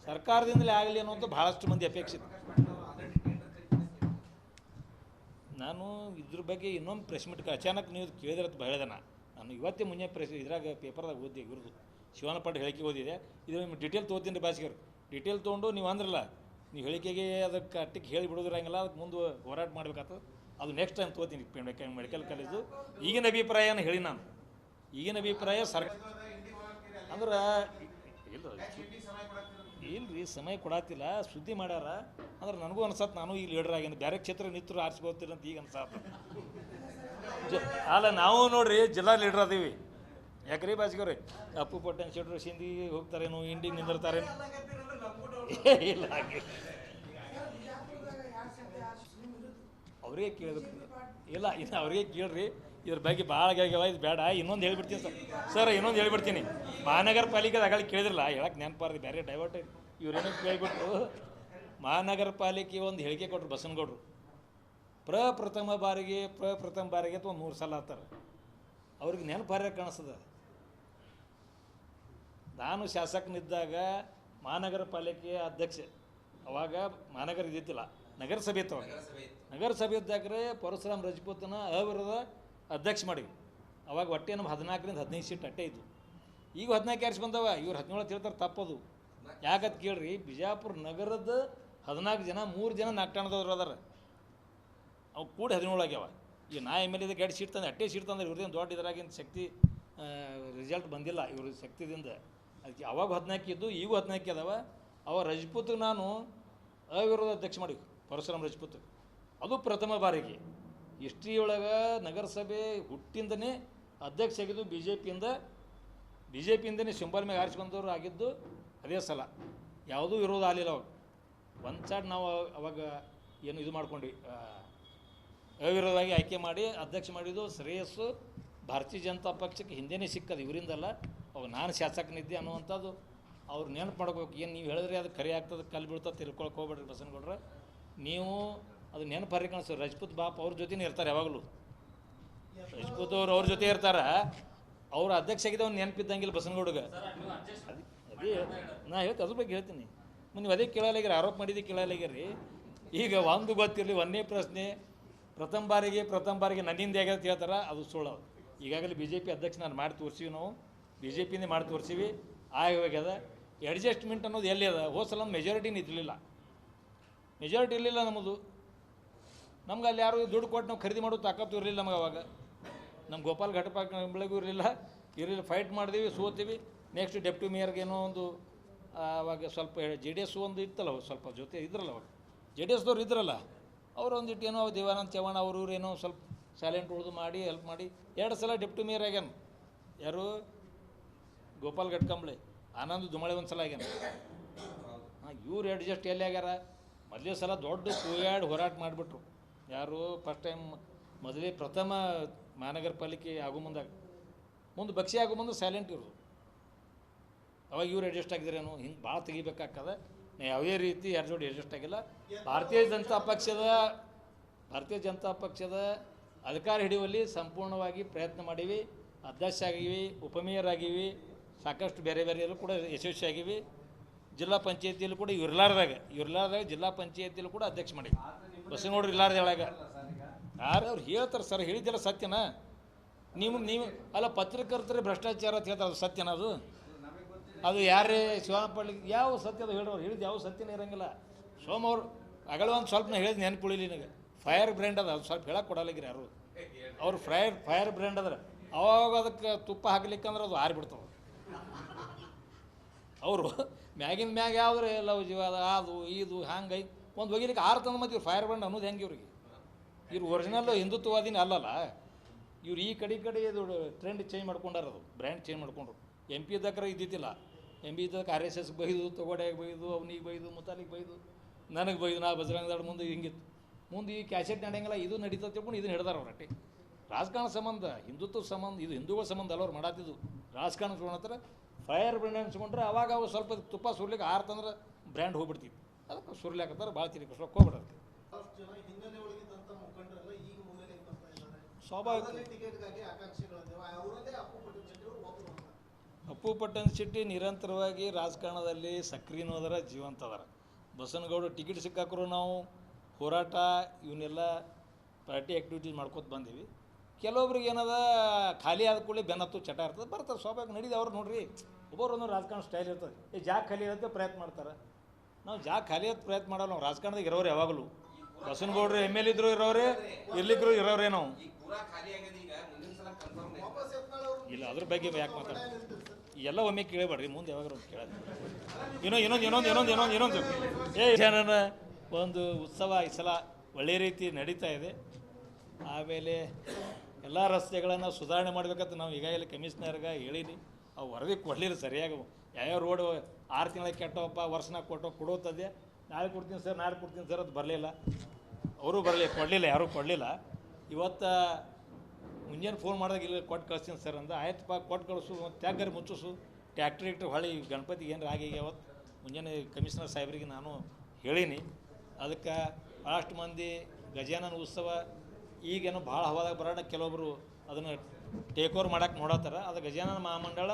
ಸರ್ಕಾರದಿಂದಲೇ ಆಗಲಿ ಅನ್ನೋಂಥ ಭಾಳಷ್ಟು ಮಂದಿ ಅಪೇಕ್ಷಿತ. ನಾನು ಇದ್ರ ಬಗ್ಗೆ ಇನ್ನೊಂದು ಪ್ರೆಸ್ ಮೀಟ್ಗೆ ಅಚಾನಕ್ ನೀವು ಕೇಳಿದ್ರೆ ಹೇಳಿದೆ. ನಾನು ಇವತ್ತೇ ಮುಂಜಾನೆ ಇದ್ರಾಗ ಪೇಪರ್ದಾಗ ಓದಿದೆ, ಇವ್ರದ್ದು ಶಿವನ ಪಾಟೀಲ್ ಹೇಳಿಕೆ ಓದಿದೆ. ಇದು ನಿಮ್ಗೆ ಡೀಟೇಲ್ ತೊಗೋತೀನಿ ರೀ ಭಾಷೆಯವ್ರು. ಡೀಟೇಲ್ ತೊಗೊಂಡು ನೀವು ಅಂದ್ರಲ್ಲ, ನೀವು ಹೇಳಿಕೆಗೆ ಅದಕ್ಕೆ ಅಟ್ಟಿಗೆ ಹೇಳಿ ಬಿಡೋದಿರಂಗಿಲ್ಲ, ಅದಕ್ಕೆ ಮುಂದೆ ಹೋರಾಟ ಮಾಡ್ಬೇಕಾಗ್ತದೆ. ಅದು ನೆಕ್ಸ್ಟ್ ಟೈಮ್ ತೊಗೋತೀನಿ. ಮೆಡಿಕಲ್ ಕಾಲೇಜು ಈಗಿನ ಅಭಿಪ್ರಾಯನ ಹೇಳಿ ನಾನು. ಈಗಿನ ಅಭಿಪ್ರಾಯ ಅಂದ್ರೆ ಇಲ್ರಿ, ಸಮಯ ಕೊಡತ್ತಿಲ್ಲ, ಸುದ್ದಿ ಮಾಡ್ಯಾರ. ಅಂದ್ರೆ ನನಗೂ ಅನ್ಸತ್ತೆ, ನಾನು ಈಗ ಲೀಡರ್ ಆಗಿನ ಬೇರೆ ಕ್ಷೇತ್ರ ನಿಂತರು ಆರಿಸ್ಬೋತೀರ ಅಂತ ಈಗ ಅನ್ಸತ್ತೆ. ಅಲ್ಲ, ನಾವು ನೋಡ್ರಿ ಜಿಲ್ಲಾ ಲೀಡರ್ ಅದೀವಿ. ಯಾಕ್ರಿ ಬಾಜಿಗವ್ರಿ, ಅಪ್ಪು ಪಟ್ಟಣ ಶೆಟ್ರು ಸಿಂಧಿಗೆ ಹೋಗ್ತಾರೇನು, ಇಂಡಿಗೆ ನಿಂದಿರ್ತಾರೇನು? ಇಲ್ಲ, ಅವ್ರಿಗೆ ಕೇಳಬೇಕು. ಇಲ್ಲ ಇದು ಅವ್ರಿಗೆ ಕೇಳ್ರಿ, ಇದ್ರ ಬಗ್ಗೆ ಭಾಳ ಆಗ್ಯಾವ, ಇದು ಬೇಡ. ಇನ್ನೊಂದು ಹೇಳ್ಬಿಡ್ತೀನಿ ಸರ್, ಇನ್ನೊಂದು ಹೇಳ್ಬಿಡ್ತೀನಿ. ಮಹಾನಗರ ಪಾಲಿಕೆದ ಅಗಳ ಕೇಳಿದ್ರಲ್ಲ, ಹೇಳಕ್ಕೆ ನೆನಪಾರ್ದು ಬೇರೆ ಡೈವರ್ಟ್ ಇವ್ರೇನೋ ಕೇಳಿಬಿಟ್ರು. ಮಹಾನಗರ ಪಾಲಿಕೆ ಒಂದು ಹೇಳಿಕೆ ಕೊಟ್ಟರು ಬಸನಗೌಡರು, ಪ್ರಪ್ರಥಮ ಬಾರಿಗೆ ಅಥವಾ 3 ಸಲ ಆತಾರೆ. ಅವ್ರಿಗೆ ನೆನಪಾರ್ಯ ಕಾಣಿಸ್ತದೆ. ನಾನು ಶಾಸಕನಿದ್ದಾಗ ಮಹಾನಗರ ಪಾಲಿಕೆಯ ಅಧ್ಯಕ್ಷೆ, ಅವಾಗ ಮಹಾನಗರ ಇದ್ದಿತ್ತಿಲ್ಲ, ನಗರಸಭೆ ಇತ್ತು. ನಗರಸಭೆ ಇದ್ದಾಗ್ರೆ ಪರಶುರಾಮ್ ರಜಪೂತನ ಅವಿರೋಧ ಅಧ್ಯಕ್ಷ ಮಾಡಿವಿ. ಅವಾಗ ಒಟ್ಟೆ ನಮ್ಮ 14ರಿಂದ 15 ಸೀಟ್ ಅಟ್ಟೆ ಇದ್ದು. ಈಗ 14 ಆರಿಸಿ ಬಂದವ. ಇವ್ರು 17 ಹೇಳ್ತಾರೆ, ತಪ್ಪದು. ಯಾಕಂತ ಕೇಳ್ರಿ, ಬಿಜಾಪುರ ನಗರದ 14 ಜನ, 3 ಜನ ನಾಗ್ಟಾಣದವ್ರು ಅದಾರ. ಅವು ಕೂಡ 17 ಆಗ್ಯಾವ. ಈಗ ನಾ ಎಮ್ ಎಲ್ ಎದ ಗಾಡಿ ಸೀಟ್ ತಂದೆ, ಅಟ್ಟೆ ಸೀಟ್ ತಂದ್ರೆ ಇವ್ರದ್ದೇನು ದೊಡ್ಡ ಇದರಾಗಿನ ಶಕ್ತಿ ರಿಸಲ್ಟ್ ಬಂದಿಲ್ಲ ಇವ್ರ ಶಕ್ತಿದಿಂದ. ಅದಕ್ಕೆ ಅವಾಗ 14 ಇದ್ದು, ಈಗೂ 14 ಅದಾವ. ಅವ ರಜಪೂತ್ ನಾನು ಅವಿರೋಧ ಅಧ್ಯಕ್ಷ ಮಾಡಿವಿ, ಪರಶುರಾಮ್ ರಜಪೂತ್. ಅದು ಪ್ರಥಮ ಬಾರಿಗೆ ಹಿಸ್ಟ್ರಿಯೊಳಗೆ ನಗರಸಭೆ ಹುಟ್ಟಿಂದನೇ ಅಧ್ಯಕ್ಷ ಆಗಿದ್ದು ಬಿ ಜೆ ಪಿಯಿಂದನೇ ಸಿಂಬಲ್ ಮೇಲೆ ಆರಿಸ್ಕೊಂಡವ್ರು ಆಗಿದ್ದು ಅದೇ ಸಲ. ಯಾವುದೂ ವಿರೋಧ ಆಗಲಿಲ್ಲ ಅವಾಗ. ಒಂದು ಸೈಡ್ ನಾವು ಅವಾಗ ಏನು ಇದು ಮಾಡ್ಕೊಂಡ್ವಿ, ಅವಿರೋಧವಾಗಿ ಆಯ್ಕೆ ಮಾಡಿ ಅಧ್ಯಕ್ಷ ಮಾಡಿದ್ದು ಶ್ರೇಯಸ್ಸು ಭಾರತೀಯ ಜನತಾ ಪಕ್ಷಕ್ಕೆ ಹಿಂದೆನೇ ಸಿಕ್ಕದು, ಇವರಿಂದಲ್ಲ. ಅವಾಗ ನಾನು ಶಾಸಕನಿದ್ದೆ ಅನ್ನುವಂಥದ್ದು ಅವ್ರು ನೆನಪು ಮಾಡ್ಕೋಬೇಕು. ಏನು ನೀವು ಹೇಳಿದ್ರೆ ಅದು ಕರೆ ಆಗ್ತದೆ, ಕಲ್ಲು ಬೀಳ್ತದೆ, ತಿಳ್ಕೊಳಕ್ಕೆ ಹೋಗ್ಬೇಡ್ರಿ ಬಸನಗೌಡ್ರೆ. ನೀವು ಅದು ನೆನಪು ಹರಿ ಕಾಣಿಸ್ತಾರೆ. ರಜಪೂತ್ ಬಾಪ್ ಅವ್ರ ಜೊತೆನೇ ಇರ್ತಾರೆ ಯಾವಾಗಲೂ. ರಜಪೂತ್ ಅವ್ರ ಜೊತೆ ಇರ್ತಾರೆ. ಅವ್ರು ಅಧ್ಯಕ್ಷ ಆಗಿದ್ದ ಅವ್ನು ನೆನಪಿದ್ದಂಗಿಲ್ಲ ಬಸನಗೌಡಗೆ. ಅದೇ ನಾ ಹೇಳ್ತೀನಿ, ಅದ್ರ ಬಗ್ಗೆ ಹೇಳ್ತೀನಿ. ನೀವು ಅದೇ ಕೇಳಲಾಗ್ಯಾರ, ಆರೋಪ ಮಾಡಿದ್ದು ಕೇಳಲಾಗ್ಯಾರಿ. ಈಗ ಒಂದು ಗೊತ್ತಿರಲಿ, ಒಂದೇ ಪ್ರಶ್ನೆ, ಪ್ರಥಮ ಬಾರಿಗೆ ನನ್ನಿಂದ ಹೇಗಂತ ಹೇಳ್ತಾರೆ, ಅದು ಸುಳ್ಳು. ಈಗಾಗಲೇ BJP ಅಧ್ಯಕ್ಷ ನಾನು ಮಾಡಿ ತೋರಿಸಿವಿ, ನಾವು BJPಯಿಂದ ಮಾಡಿ ತೋರಿಸಿವಿ. ಆಗ್ಯದ ಅಡ್ಜಸ್ಟ್ಮೆಂಟ್ ಅನ್ನೋದು ಎಲ್ಲಿ ಅದ. ಹೋದ ಸಲ ಮೆಜಾರಿಟಿನ ಇರಲಿಲ್ಲ ನಮ್ಮದು. ನಮ್ಗೆ ಅಲ್ಲಿ ಯಾರು ದುಡ್ಡು ಕೊಟ್ಟು ನಾವು ಖರೀದಿ ಮಾಡೋದು ತಾಕತ್ತು ಇರಲಿಲ್ಲ ನಮಗೆ ಅವಾಗ. ನಮ್ಮ ಗೋಪಾಲ್ ಘಟಪಾಕ್ ಬೆಳಗೂ ಇರಲಿಲ್ಲ. ಫೈಟ್ ಮಾಡಿದೀವಿ, ಸೋತೀವಿ. ನೆಕ್ಸ್ಟ್ ಡೆಪ್ಟಿ ಮೇಯರ್ಗೇನೋ ಒಂದು ಅವಾಗ ಸ್ವಲ್ಪ JDS ಒಂದು ಇತ್ತಲ್ಲ, ಸ್ವಲ್ಪ ಜೊತೆ ಇದ್ರಲ್ಲ ಅವಾಗ JDS ದವ್ರು ಇದ್ರಲ್ಲ, ಅವರು ಒಂದಿಟ್ಟು ಏನೋ ದೇವಾನಂದ ಚವ್ಹಾಣ್ ಅವರು ಏನೋ ಸ್ವಲ್ಪ ಸೈಲೆಂಟ್ ಉಳಿದು ಮಾಡಿ ಹೆಲ್ಪ್ ಮಾಡಿ 2 ಸಲ ಡೆಪ್ಟಿ ಮೇಯರ್ ಆಗ್ಯಾನ. ಯಾರು? ಗೋಪಾಲ್ ಘಟ್ಕಂಬ್ಳೆ. ಆನಂದ್ ದುಮಳೆ ಒಂದು ಸಲ ಆಗ್ಯಾನ. ಇವ್ರು ಅಡ್ಜಸ್ಟ್ ಎಲ್ಲಿ ಆಗ್ಯಾರ? ಮೊದಲೇ ಸಲ ದೊಡ್ಡ ಕೂಯಾಡಿ ಹೋರಾಟ ಮಾಡಿಬಿಟ್ರು. ಯಾರು? ಫಸ್ಟ್ ಟೈಮ್ ಪ್ರಥಮ ಮಹಾನಗರ ಪಾಲಿಕೆ ಆಗೋ ಮುಂದೆ ಬಕ್ಷಿ ಆಗೋ ಮುಂದೆ ಸೈಲೆಂಟ್ ಇರೋದು. ಅವಾಗ ಇವ್ರು ಅಡ್ಜಸ್ಟ್ ಆಗಿದ್ರೇನು? ಹಿಂಗೆ ಭಾಳ ತೆಗಿಬೇಕಾಗ್ತದೆ. ಯಾವುದೇ ರೀತಿ ಯಾರ ಜೋಡಿ ಅಡ್ಜಸ್ಟ್ ಆಗಿಲ್ಲ. ಭಾರತೀಯ ಜನತಾ ಪಕ್ಷದ ಅಧಿಕಾರ ಹಿಡಿಯುವಲ್ಲಿ ಸಂಪೂರ್ಣವಾಗಿ ಪ್ರಯತ್ನ ಮಾಡೀವಿ. ಅಧ್ಯಕ್ಷ ಆಗಿವಿ, ಉಪಮೇಯರ್ ಆಗಿವಿ, ಸಾಕಷ್ಟು ಬೇರೆ ಎಲ್ಲೂ ಕೂಡ ಯಶಸ್ವಿ ಆಗಿವಿ. ಜಿಲ್ಲಾ ಪಂಚಾಯತಿಯಲ್ಲೂ ಕೂಡ ಇರ್ಲಾರ್ದಾಗ ಜಿಲ್ಲಾ ಪಂಚಾಯತಿಯಲ್ಲೂ ಕೂಡ ಅಧ್ಯಕ್ಷ ಮಾಡಿ ಬಸನಗೌಡರು ಇರ್ಲಾರ್ದ ಒಳಗೆ ಯಾರು ಅವ್ರು ಹೇಳ್ತಾರೆ ಸರ್, ಹೇಳಿದ್ದೆಲ್ಲ ಸತ್ಯನಾ? ನೀವು ಅಲ್ಲ, ಪತ್ರಕರ್ತರೇ ಭ್ರಷ್ಟಾಚಾರ ಅಂತ ಹೇಳ್ತಾರೆ, ಅದು ಸತ್ಯನ? ಅದು ಯಾರೇ ಶಿವನಪಳ್ಳಿ ಯಾವ ಸತ್ಯದ ಹೇಳೋರು ಹೇಳಿದ್ದು ಯಾವ ಸತ್ಯನೇ ಇರೋಂಗಿಲ್ಲ. ಸೋಮ ಅವ್ರು ಅಗಳ ಒಂದು ಸ್ವಲ್ಪ ನಾನು ಹೇಳಿದ್ ನೆನಪುಳಿಲಿ ನನಗೆ. ಫೈರ್ ಬ್ರ್ಯಾಂಡ್ ಅದ, ಅದು ಸ್ವಲ್ಪ ಹೇಳಕ್ಕೆ ಕೊಡಲಾಗಿರಿ ಯಾರು. ಅವ್ರು ಫೈರ್ ಬ್ರ್ಯಾಂಡ್ ಅದ್ರ, ಅವಾಗ ಅದಕ್ಕೆ ತುಪ್ಪ ಹಾಕ್ಲಿಕ್ಕಂದ್ರೆ ಅದು ಆರಿಬಿಡ್ತಾವೆ. ಅವರು ಮ್ಯಾಗಿನ ಮ್ಯಾಗ ಯಾವ್ದ್ರೆ ಲವ್ ಜೀವ ಅದು ಇದು ಹಂಗೆ ಒಂದು ಒಗಿಲಿಕ್ಕೆ 6 ತಂದು ಮತ್ತು ಇವ್ರು ಫೈರ್ ಬ್ರ್ಯಾಂಡ್ ಅನ್ನೋದು ಹೆಂಗೆ ಇವ್ರಿಗೆ? ಇವ್ರು ಒರಿಜಿನಲ್ಲು ಹಿಂದುತ್ವವಾದಿನ ಅಲ್ಲಲ್ಲ. ಇವ್ರು ಈ ಕಡೆ ಇದು ಟ್ರೆಂಡ್ ಚೇಂಜ್ ಮಾಡ್ಕೊಂಡಾರ, ಅದು ಬ್ರ್ಯಾಂಡ್ ಚೇಂಜ್ ಮಾಡ್ಕೊಂಡ್ರು. MP ಇದ್ದಕ್ರೆ ಇದ್ದಿದ್ದಿಲ್ಲ. MP ಇದ್ದಕ್ಕೆ RSS ಬೈದು, ತೊಗೋಡೆಗೆ ಬೈದು, ಅವನಿಗೆ ಬೈದು, ಮುತಾಲಿಗೆ ಬೈದು, ನನಗೆ ಬೈದು, ನಾ ಬಜರಂಗದಾಡ್ ಮುಂದೆ ಹಿಂಗಿತ್ತು. ಮುಂದೆ ಈ ಕ್ಯಾಸೆಟ್ ನಡೆಯಂಗಿಲ್ಲ, ಇದು ನಡೀತಾ ತಿಳ್ಕೊಂಡು ಇದನ್ನು ಹಿಡ್ದಾರ ಅವ್ರು. ಅಟ್ಟೆ ರಾಜಕಾರಣ ಸಂಬಂಧ, ಹಿಂದುತ್ವ ಸಂಬಂಧ, ಇದು ಹಿಂದೂಗಳ ಸಂಬಂಧ ಅಲ್ಲ ಅವ್ರು ಮಾಡತ್ತಿದ್ದು. ರಾಜಕಾರಣ ಹತ್ರ ಫೈರ್ ಬ್ರ್ಯಾಂಡ್ ಅನ್ಸ್ಕೊಂಡ್ರೆ ಅವಾಗ ಅವು ಸ್ವಲ್ಪ ತುಪ್ಪ ಸುರ್ಲಿಕ್ಕೆ 6 ತಂದ್ರೆ ಬ್ರ್ಯಾಂಡ್ ಹೋಗ್ಬಿಡ್ತಿತ್ತು. ಅದಕ್ಕೆ ಸುರ್ಲಿಕ್ಕತ್ತಾರೆ, ಭಾಳ ತಿರುಗಿಸ್ಲಿಕ್ಕೆ ಹೋಗ್ಬಿಡೋದು. ಸ್ವಾಭಾವಿಕ. ಅಪ್ಪು ಪಟ್ಟಣ ಶೆಟ್ಟಿ ನಿರಂತರವಾಗಿ ರಾಜಕಾರಣದಲ್ಲಿ ಸಕ್ರಿಯನೂ ಅದರ, ಜೀವಂತ ಅದರ. ಬಸನಗೌಡರು ಟಿಕೆಟ್ ಸಿಕ್ಕಾಕರು ನಾವು ಹೋರಾಟ ಇವನ್ನೆಲ್ಲ ಪಾರ್ಟಿ ಆ್ಯಕ್ಟಿವಿಟೀಸ್ ಮಾಡ್ಕೊತ ಬಂದೀವಿ. ಕೆಲವೊಬ್ರಿಗೆ ಏನದ ಖಾಲಿ ಆದ ಕೂಡಲೇ ಬೆನ್ನತ್ತು ಚಟ ಇರ್ತದೆ, ಬರ್ತಾರೆ, ಸ್ವಾಭಾವಿಕ ನಡೀದು. ಅವ್ರು ನೋಡ್ರಿ, ಒಬ್ಬರೊಂದು ರಾಜಕಾರಣ ಸ್ಟೈಲ್ ಇರ್ತದೆ. ಜಾಗ ಖಾಲಿ ಇರುತ್ತೆ ಪ್ರಯತ್ನ ಮಾಡ್ತಾರೆ. ನಾವು ಜಾಗ ಖಾಲಿ ಆದ ಪ್ರಯತ್ನ ಮಾಡೋಲ್ಲ. ನಾವು ರಾಜಕಾರಣದಾಗ ಇರೋರು ಯಾವಾಗಲೂ. ಬಸನಗೌಡರು ML ಇದ್ರು ಇರೋರೇ, ಇರ್ಲಿಕ್ಕರು ಇರೋರೇ ನಾವು. ಇಲ್ಲ, ಅದ್ರ ಬಗ್ಗೆ ಯಾಕೆ ಮಾತಾಡ್ತೀವಿ? ಎಲ್ಲ ಒಮ್ಮೆ ಕೇಳಬೇಡ್ರಿ, ಮುಂದೆ ಯಾವಾಗ ಕೇಳೋದು. ಇನ್ನೊಂದು ಜನನ ಒಂದು ಉತ್ಸವ ಈ ಸಲ ಒಳ್ಳೆಯ ರೀತಿ ನಡೀತಾ ಇದೆ. ಆಮೇಲೆ ಎಲ್ಲ ರಸ್ತೆಗಳನ್ನು ಸುಧಾರಣೆ ಮಾಡಬೇಕಂತ ನಾವು ಈಗಾಗಲೇ ಕಮಿಷನರ್ಗೆ ಹೇಳೀನಿ. ಅವು ವರದಿ ಕೊಡಲಿಲ್ಲ ಸರಿಯಾಗಿ. ಯಾವ್ಯಾವ ರೋಡ್ 6 ತಿಂಗಳಿಗೆ ಕೆಟ್ಟವಪ್ಪ, ವರ್ಷನಾಗ ಕೊಡೋತದೆ. ನಾಳೆ ಕೊಡ್ತೀನಿ ಸರ್ ಅದು ಬರಲಿಲ್ಲ. ಅವರು ಬರಲಿ, ಕೊಡಲಿಲ್ಲ, ಯಾರೂ ಕೊಡಲಿಲ್ಲ. ಇವತ್ತು ಮುಂಜಾನೆ ಫೋನ್ ಮಾಡಿದಾಗ ಇಲ್ಲಿ ಕೊಟ್ಟು ಕಳಿಸ್ತೀನಿ ಸರ್ ಅಂದ. ಆಯ್ತಪ್ಪ, ಕೊಟ್ಟು ಕಳಿಸು, ತ್ಯಾಗರಿ ಮುಚ್ಚಿಸು, ಟ್ಯಾಕ್ಟ್ರಿ ಹೊಳ್ಳಿ ಗಣಪತಿಗೆ ಏನು ಆಗಿ ಅವತ್ತು ಮುಂಜಾನೆ ಕಮಿಷನರ್ ಸಾಹೇಬ್ರಿಗೆ ನಾನು ಹೇಳೀನಿ. ಅದಕ್ಕೆ ಭಾಳಷ್ಟು ಮಂದಿ ಗಜಾನನ ಉತ್ಸವ ಈಗೇನು ಭಾಳ ಹವಾದಾಗ ಬರೋಣ, ಕೆಲವೊಬ್ಬರು ಅದನ್ನು ಟೇಕ್ ಓವರ್ ಮಾಡೋಕ್ಕೆ ನೋಡತ್ತಾರ. ಅದು ಗಜಾನನ ಮಹಾಮಂಡಳ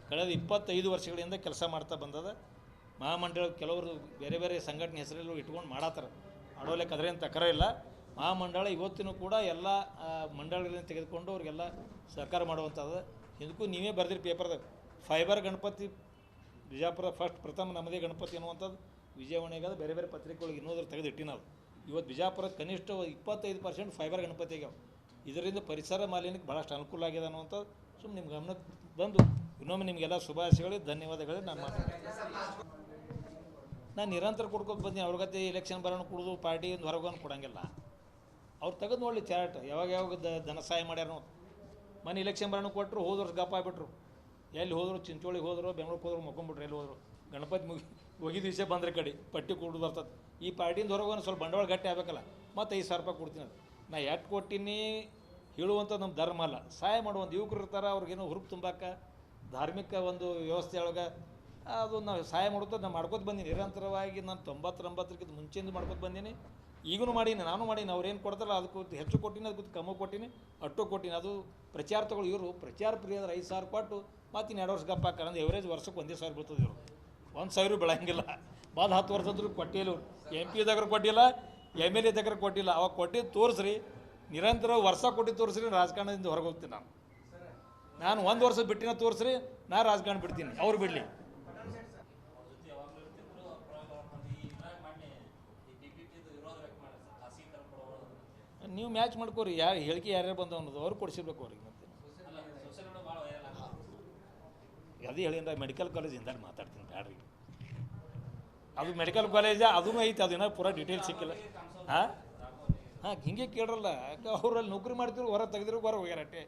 ಕಳೆದ 25 ವರ್ಷಗಳಿಂದ ಕೆಲಸ ಮಾಡ್ತಾ ಬಂದದ. ಮಹಾಮಂಡಳ ಕೆಲವರು ಬೇರೆ ಬೇರೆ ಸಂಘಟನೆ ಹೆಸರಲ್ಲೂ ಇಟ್ಕೊಂಡು ಮಾಡತ್ತಾರ, ಮಾಡೋಲಿಕ್ಕೆ ಅದರೇನು ತಕರ ಇಲ್ಲ. ಮಹಾಮಂಡಳ ಇವತ್ತಿನೂ ಕೂಡ ಎಲ್ಲ ಮಂಡಳಗಳನ್ನ ತೆಗೆದುಕೊಂಡು ಅವ್ರಿಗೆಲ್ಲ ಸಹಕಾರ ಮಾಡುವಂಥದ್ದು. ಇದಕ್ಕೂ ನೀವೇ ಬರೆದಿರಿ ಪೇಪರ್ದಾಗ, ಫೈಬರ್ ಗಣಪತಿ ಬಿಜಾಪುರ ಪ್ರಥಮ ನಮ್ಮದೇ ಗಣಪತಿ ಅನ್ನುವಂಥದ್ದು ವಿಜಯವಾಣಿಗಾದ ಬೇರೆ ಬೇರೆ ಪತ್ರಿಕೆಗಳಿಗೆ ಇನ್ನೋದ್ರ ತೆಗೆದಿಟ್ಟಿ ನಾವು. ಇವತ್ತು ಬಿಜಾಪುರ ಕನಿಷ್ಠ 25% ಫೈಬರ್ ಗಣಪತಿ ಆಗ್ಯಾವ. ಇದರಿಂದ ಪರಿಸರ ಮಾಲಿನ್ಯಕ್ಕೆ ಭಾಳಷ್ಟು ಅನುಕೂಲ ಆಗಿದೆ ಅನ್ನುವಂಥದ್ದು ಸುಮ್ಮನೆ ನಿಮ್ಮ ಗಮನಕ್ಕೆ ಬಂದು ಇನ್ನೊಮ್ಮೆ ನಿಮಗೆಲ್ಲ ಶುಭಾಶಯಗಳು, ಧನ್ಯವಾದಗಳು. ನಾನು ನಿರಂತರ ಕೊಡ್ಕೊಂಡು ಬಂದೀನಿ. ಅವ್ರಿಗತ್ತೆ ಎಲೆಕ್ಷನ್ ಬರೋಣ ಕುಡಿದು ಪಾರ್ಟಿಯಿಂದ ಹೊರಗೋನು ಕೊಡೋಂಗಿಲ್ಲ. ಅವ್ರು ತೆಗೆದು ನೋಡಲಿ ಚಾರ್ಟ್, ಯಾವಾಗ ಧನ ಸಹಾಯ ಮಾಡ್ಯಾರ ನೋಡಿ. ಮನೆ ಇಲೆಕ್ಷನ್ ಬರೋಣ ಕೊಟ್ಟರು, ಹೋದ್ರು ಗಪ್ಪ ಆಗಿಬಿಟ್ರು. ಎಲ್ಲಿ ಹೋದರು, ಚಿಂಚೋಳಿಗೆ ಹೋದರು, ಬೆಂಗ್ಳೂರಿಗೆ ಹೋದ್ರು, ಮಕ್ಕೊಂಬಿಟ್ರು. ಎಲ್ಲಿ ಹೋದರು, ಗಣಪತಿ ಹೋಗಿದ ದಿವಸ ಬಂದ್ರೆ ಕಡೆ ಪಟ್ಟಿ ಕೊಡು ಬರ್ತದೆ. ಈ ಪಾರ್ಟಿಯಿಂದ ಹೊರಗೋನು ಸ್ವಲ್ಪ ಬಂಡವಾಳ ಗಟ್ಟಿ ಆಗಬೇಕಲ್ಲ, ಮತ್ತು 5,000 ರೂಪಾಯಿ ಕೊಡ್ತೀನಿ. ಅದು ನಾ ಎಷ್ಟು ಕೊಟ್ಟಿನಿ ಹೇಳುವಂಥದ್ದು ನಮ್ಮ ಧರ್ಮ ಅಲ್ಲ. ಸಹಾಯ ಮಾಡುವಂಥ ಯುವಕರು ಇರ್ತಾರೆ, ಅವ್ರಿಗೇನೋ ಹುರುಪು ತುಂಬಕ್ಕೆ ಧಾರ್ಮಿಕ ಒಂದು ವ್ಯವಸ್ಥೆ ಒಳಗೆ ಅದು ನಾವು ಸಹಾಯ ಮಾಡೋದು ನಾನು ಮಾಡ್ಕೊತ ಬಂದೀನಿ ನಿರಂತರವಾಗಿ. ನಾನು 90-90ಕ್ಕಿಂತ ಮುಂಚೆಯಿಂದ ಮಾಡ್ಕೊತ ಬಂದೀನಿ, ಈಗೂ ಮಾಡೀನಿ, ನಾನು ಮಾಡೀನಿ. ಅವ್ರೇನು ಕೊಡ್ತಾರಲ್ಲ ಅದಕ್ಕೂ ಹೆಚ್ಚು ಕೊಟ್ಟಿನಿ, ಅದಕ್ಕೂ ಕಮ್ಮಿ ಕೊಟ್ಟಿನಿ, ಅಷ್ಟು ಕೊಟ್ಟಿನಿ. ಅದು ಪ್ರಚಾರ ತಗೊಳ್ಳಿ. ಇವರು ಪ್ರಚಾರ ಪ್ರಿಯದ್ರೆ 5,000 ಕೊಟ್ಟು ಮತ್ತು 2 ವರ್ಷ ಗಪ್ಪ ಹಾಕಂದ್ರೆ ಎವರೇಜ್ ವರ್ಷಕ್ಕೆ 1,000 ಬೀಳ್ತದೆ. ಇವರು 1,000 ಬೆಳಂಗಿಲ್ಲ. ಬಾದ 10 ವರ್ಷದ್ರು ಕೊಟ್ಟಿಲ್ಲ. MP ದಾಗ್ರೂ ಕೊಟ್ಟಿಲ್ಲ, MLA ದಾಗ್ರೂ ಕೊಟ್ಟಿಲ್ಲ. ಅವಾಗ ಕೊಟ್ಟಿದ್ದು ತೋರಿಸ್ರಿ, ನಿರಂತರ ವರ್ಷ ಕೊಟ್ಟಿದ್ದು ತೋರಿಸ್ರಿ. ರಾಜಕಾರಣದಿಂದ ಹೊರಗೆ ಹೋಗ್ತೀನಿ. ನಾನು 1 ವರ್ಷ ಬಿಟ್ಟಿನ ತೋರಿಸ್ರಿ, ನಾ ರಾಜಕಾರಣ ಬಿಡ್ತೀನಿ, ಅವ್ರು ಬಿಡಲಿ. ನೀವು ಮ್ಯಾಚ್ ಮಾಡ್ಕೋರಿ, ಯಾರು ಹೇಳಿಕೆ ಯಾರ್ಯಾರು ಬಂದವ ಅನ್ನೋದು ಅವ್ರು ಕೊಡಿಸಿರ್ಬೇಕು ಅವ್ರಿಗೆ. ಮತ್ತೆ ಅದೇ ಹೇಳಿದ್ರೆ ಮೆಡಿಕಲ್ ಕಾಲೇಜಿಂದ ಮಾತಾಡ್ತೀನಿ ಬ್ಯಾಡ್ರಿ. ಅದು ಮೆಡಿಕಲ್ ಕಾಲೇಜ ಅದೂ ಐತೆ, ಅದೇನೋ ಪೂರಾ ಡೀಟೇಲ್ಸ್ ಸಿಕ್ಕಿಲ್ಲ. ಹಾಂ ಹಿಂಗೆ ಕೇಳ್ರಲ್ಲ, ಯಾಕೆ ಅವ್ರಲ್ಲಿ ನೌಕರಿ ಮಾಡ್ತಿರು, ಹೊರ ತೆಗೆದಿರೋ ಹೊರ ಹೋಗ್ಯಾರ ಅಟ್ಟೆ.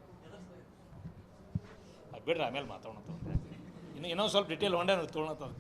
ಅದು ಬಿಡ್ರಿ, ಆಮೇಲೆ ಮಾತಾಡೋಣ. ಇನ್ನೊಂದು ಸ್ವಲ್ಪ ಡೀಟೇಲ್ ಹೊಂಡೆ ತೊಗೊಳತ್ತದ.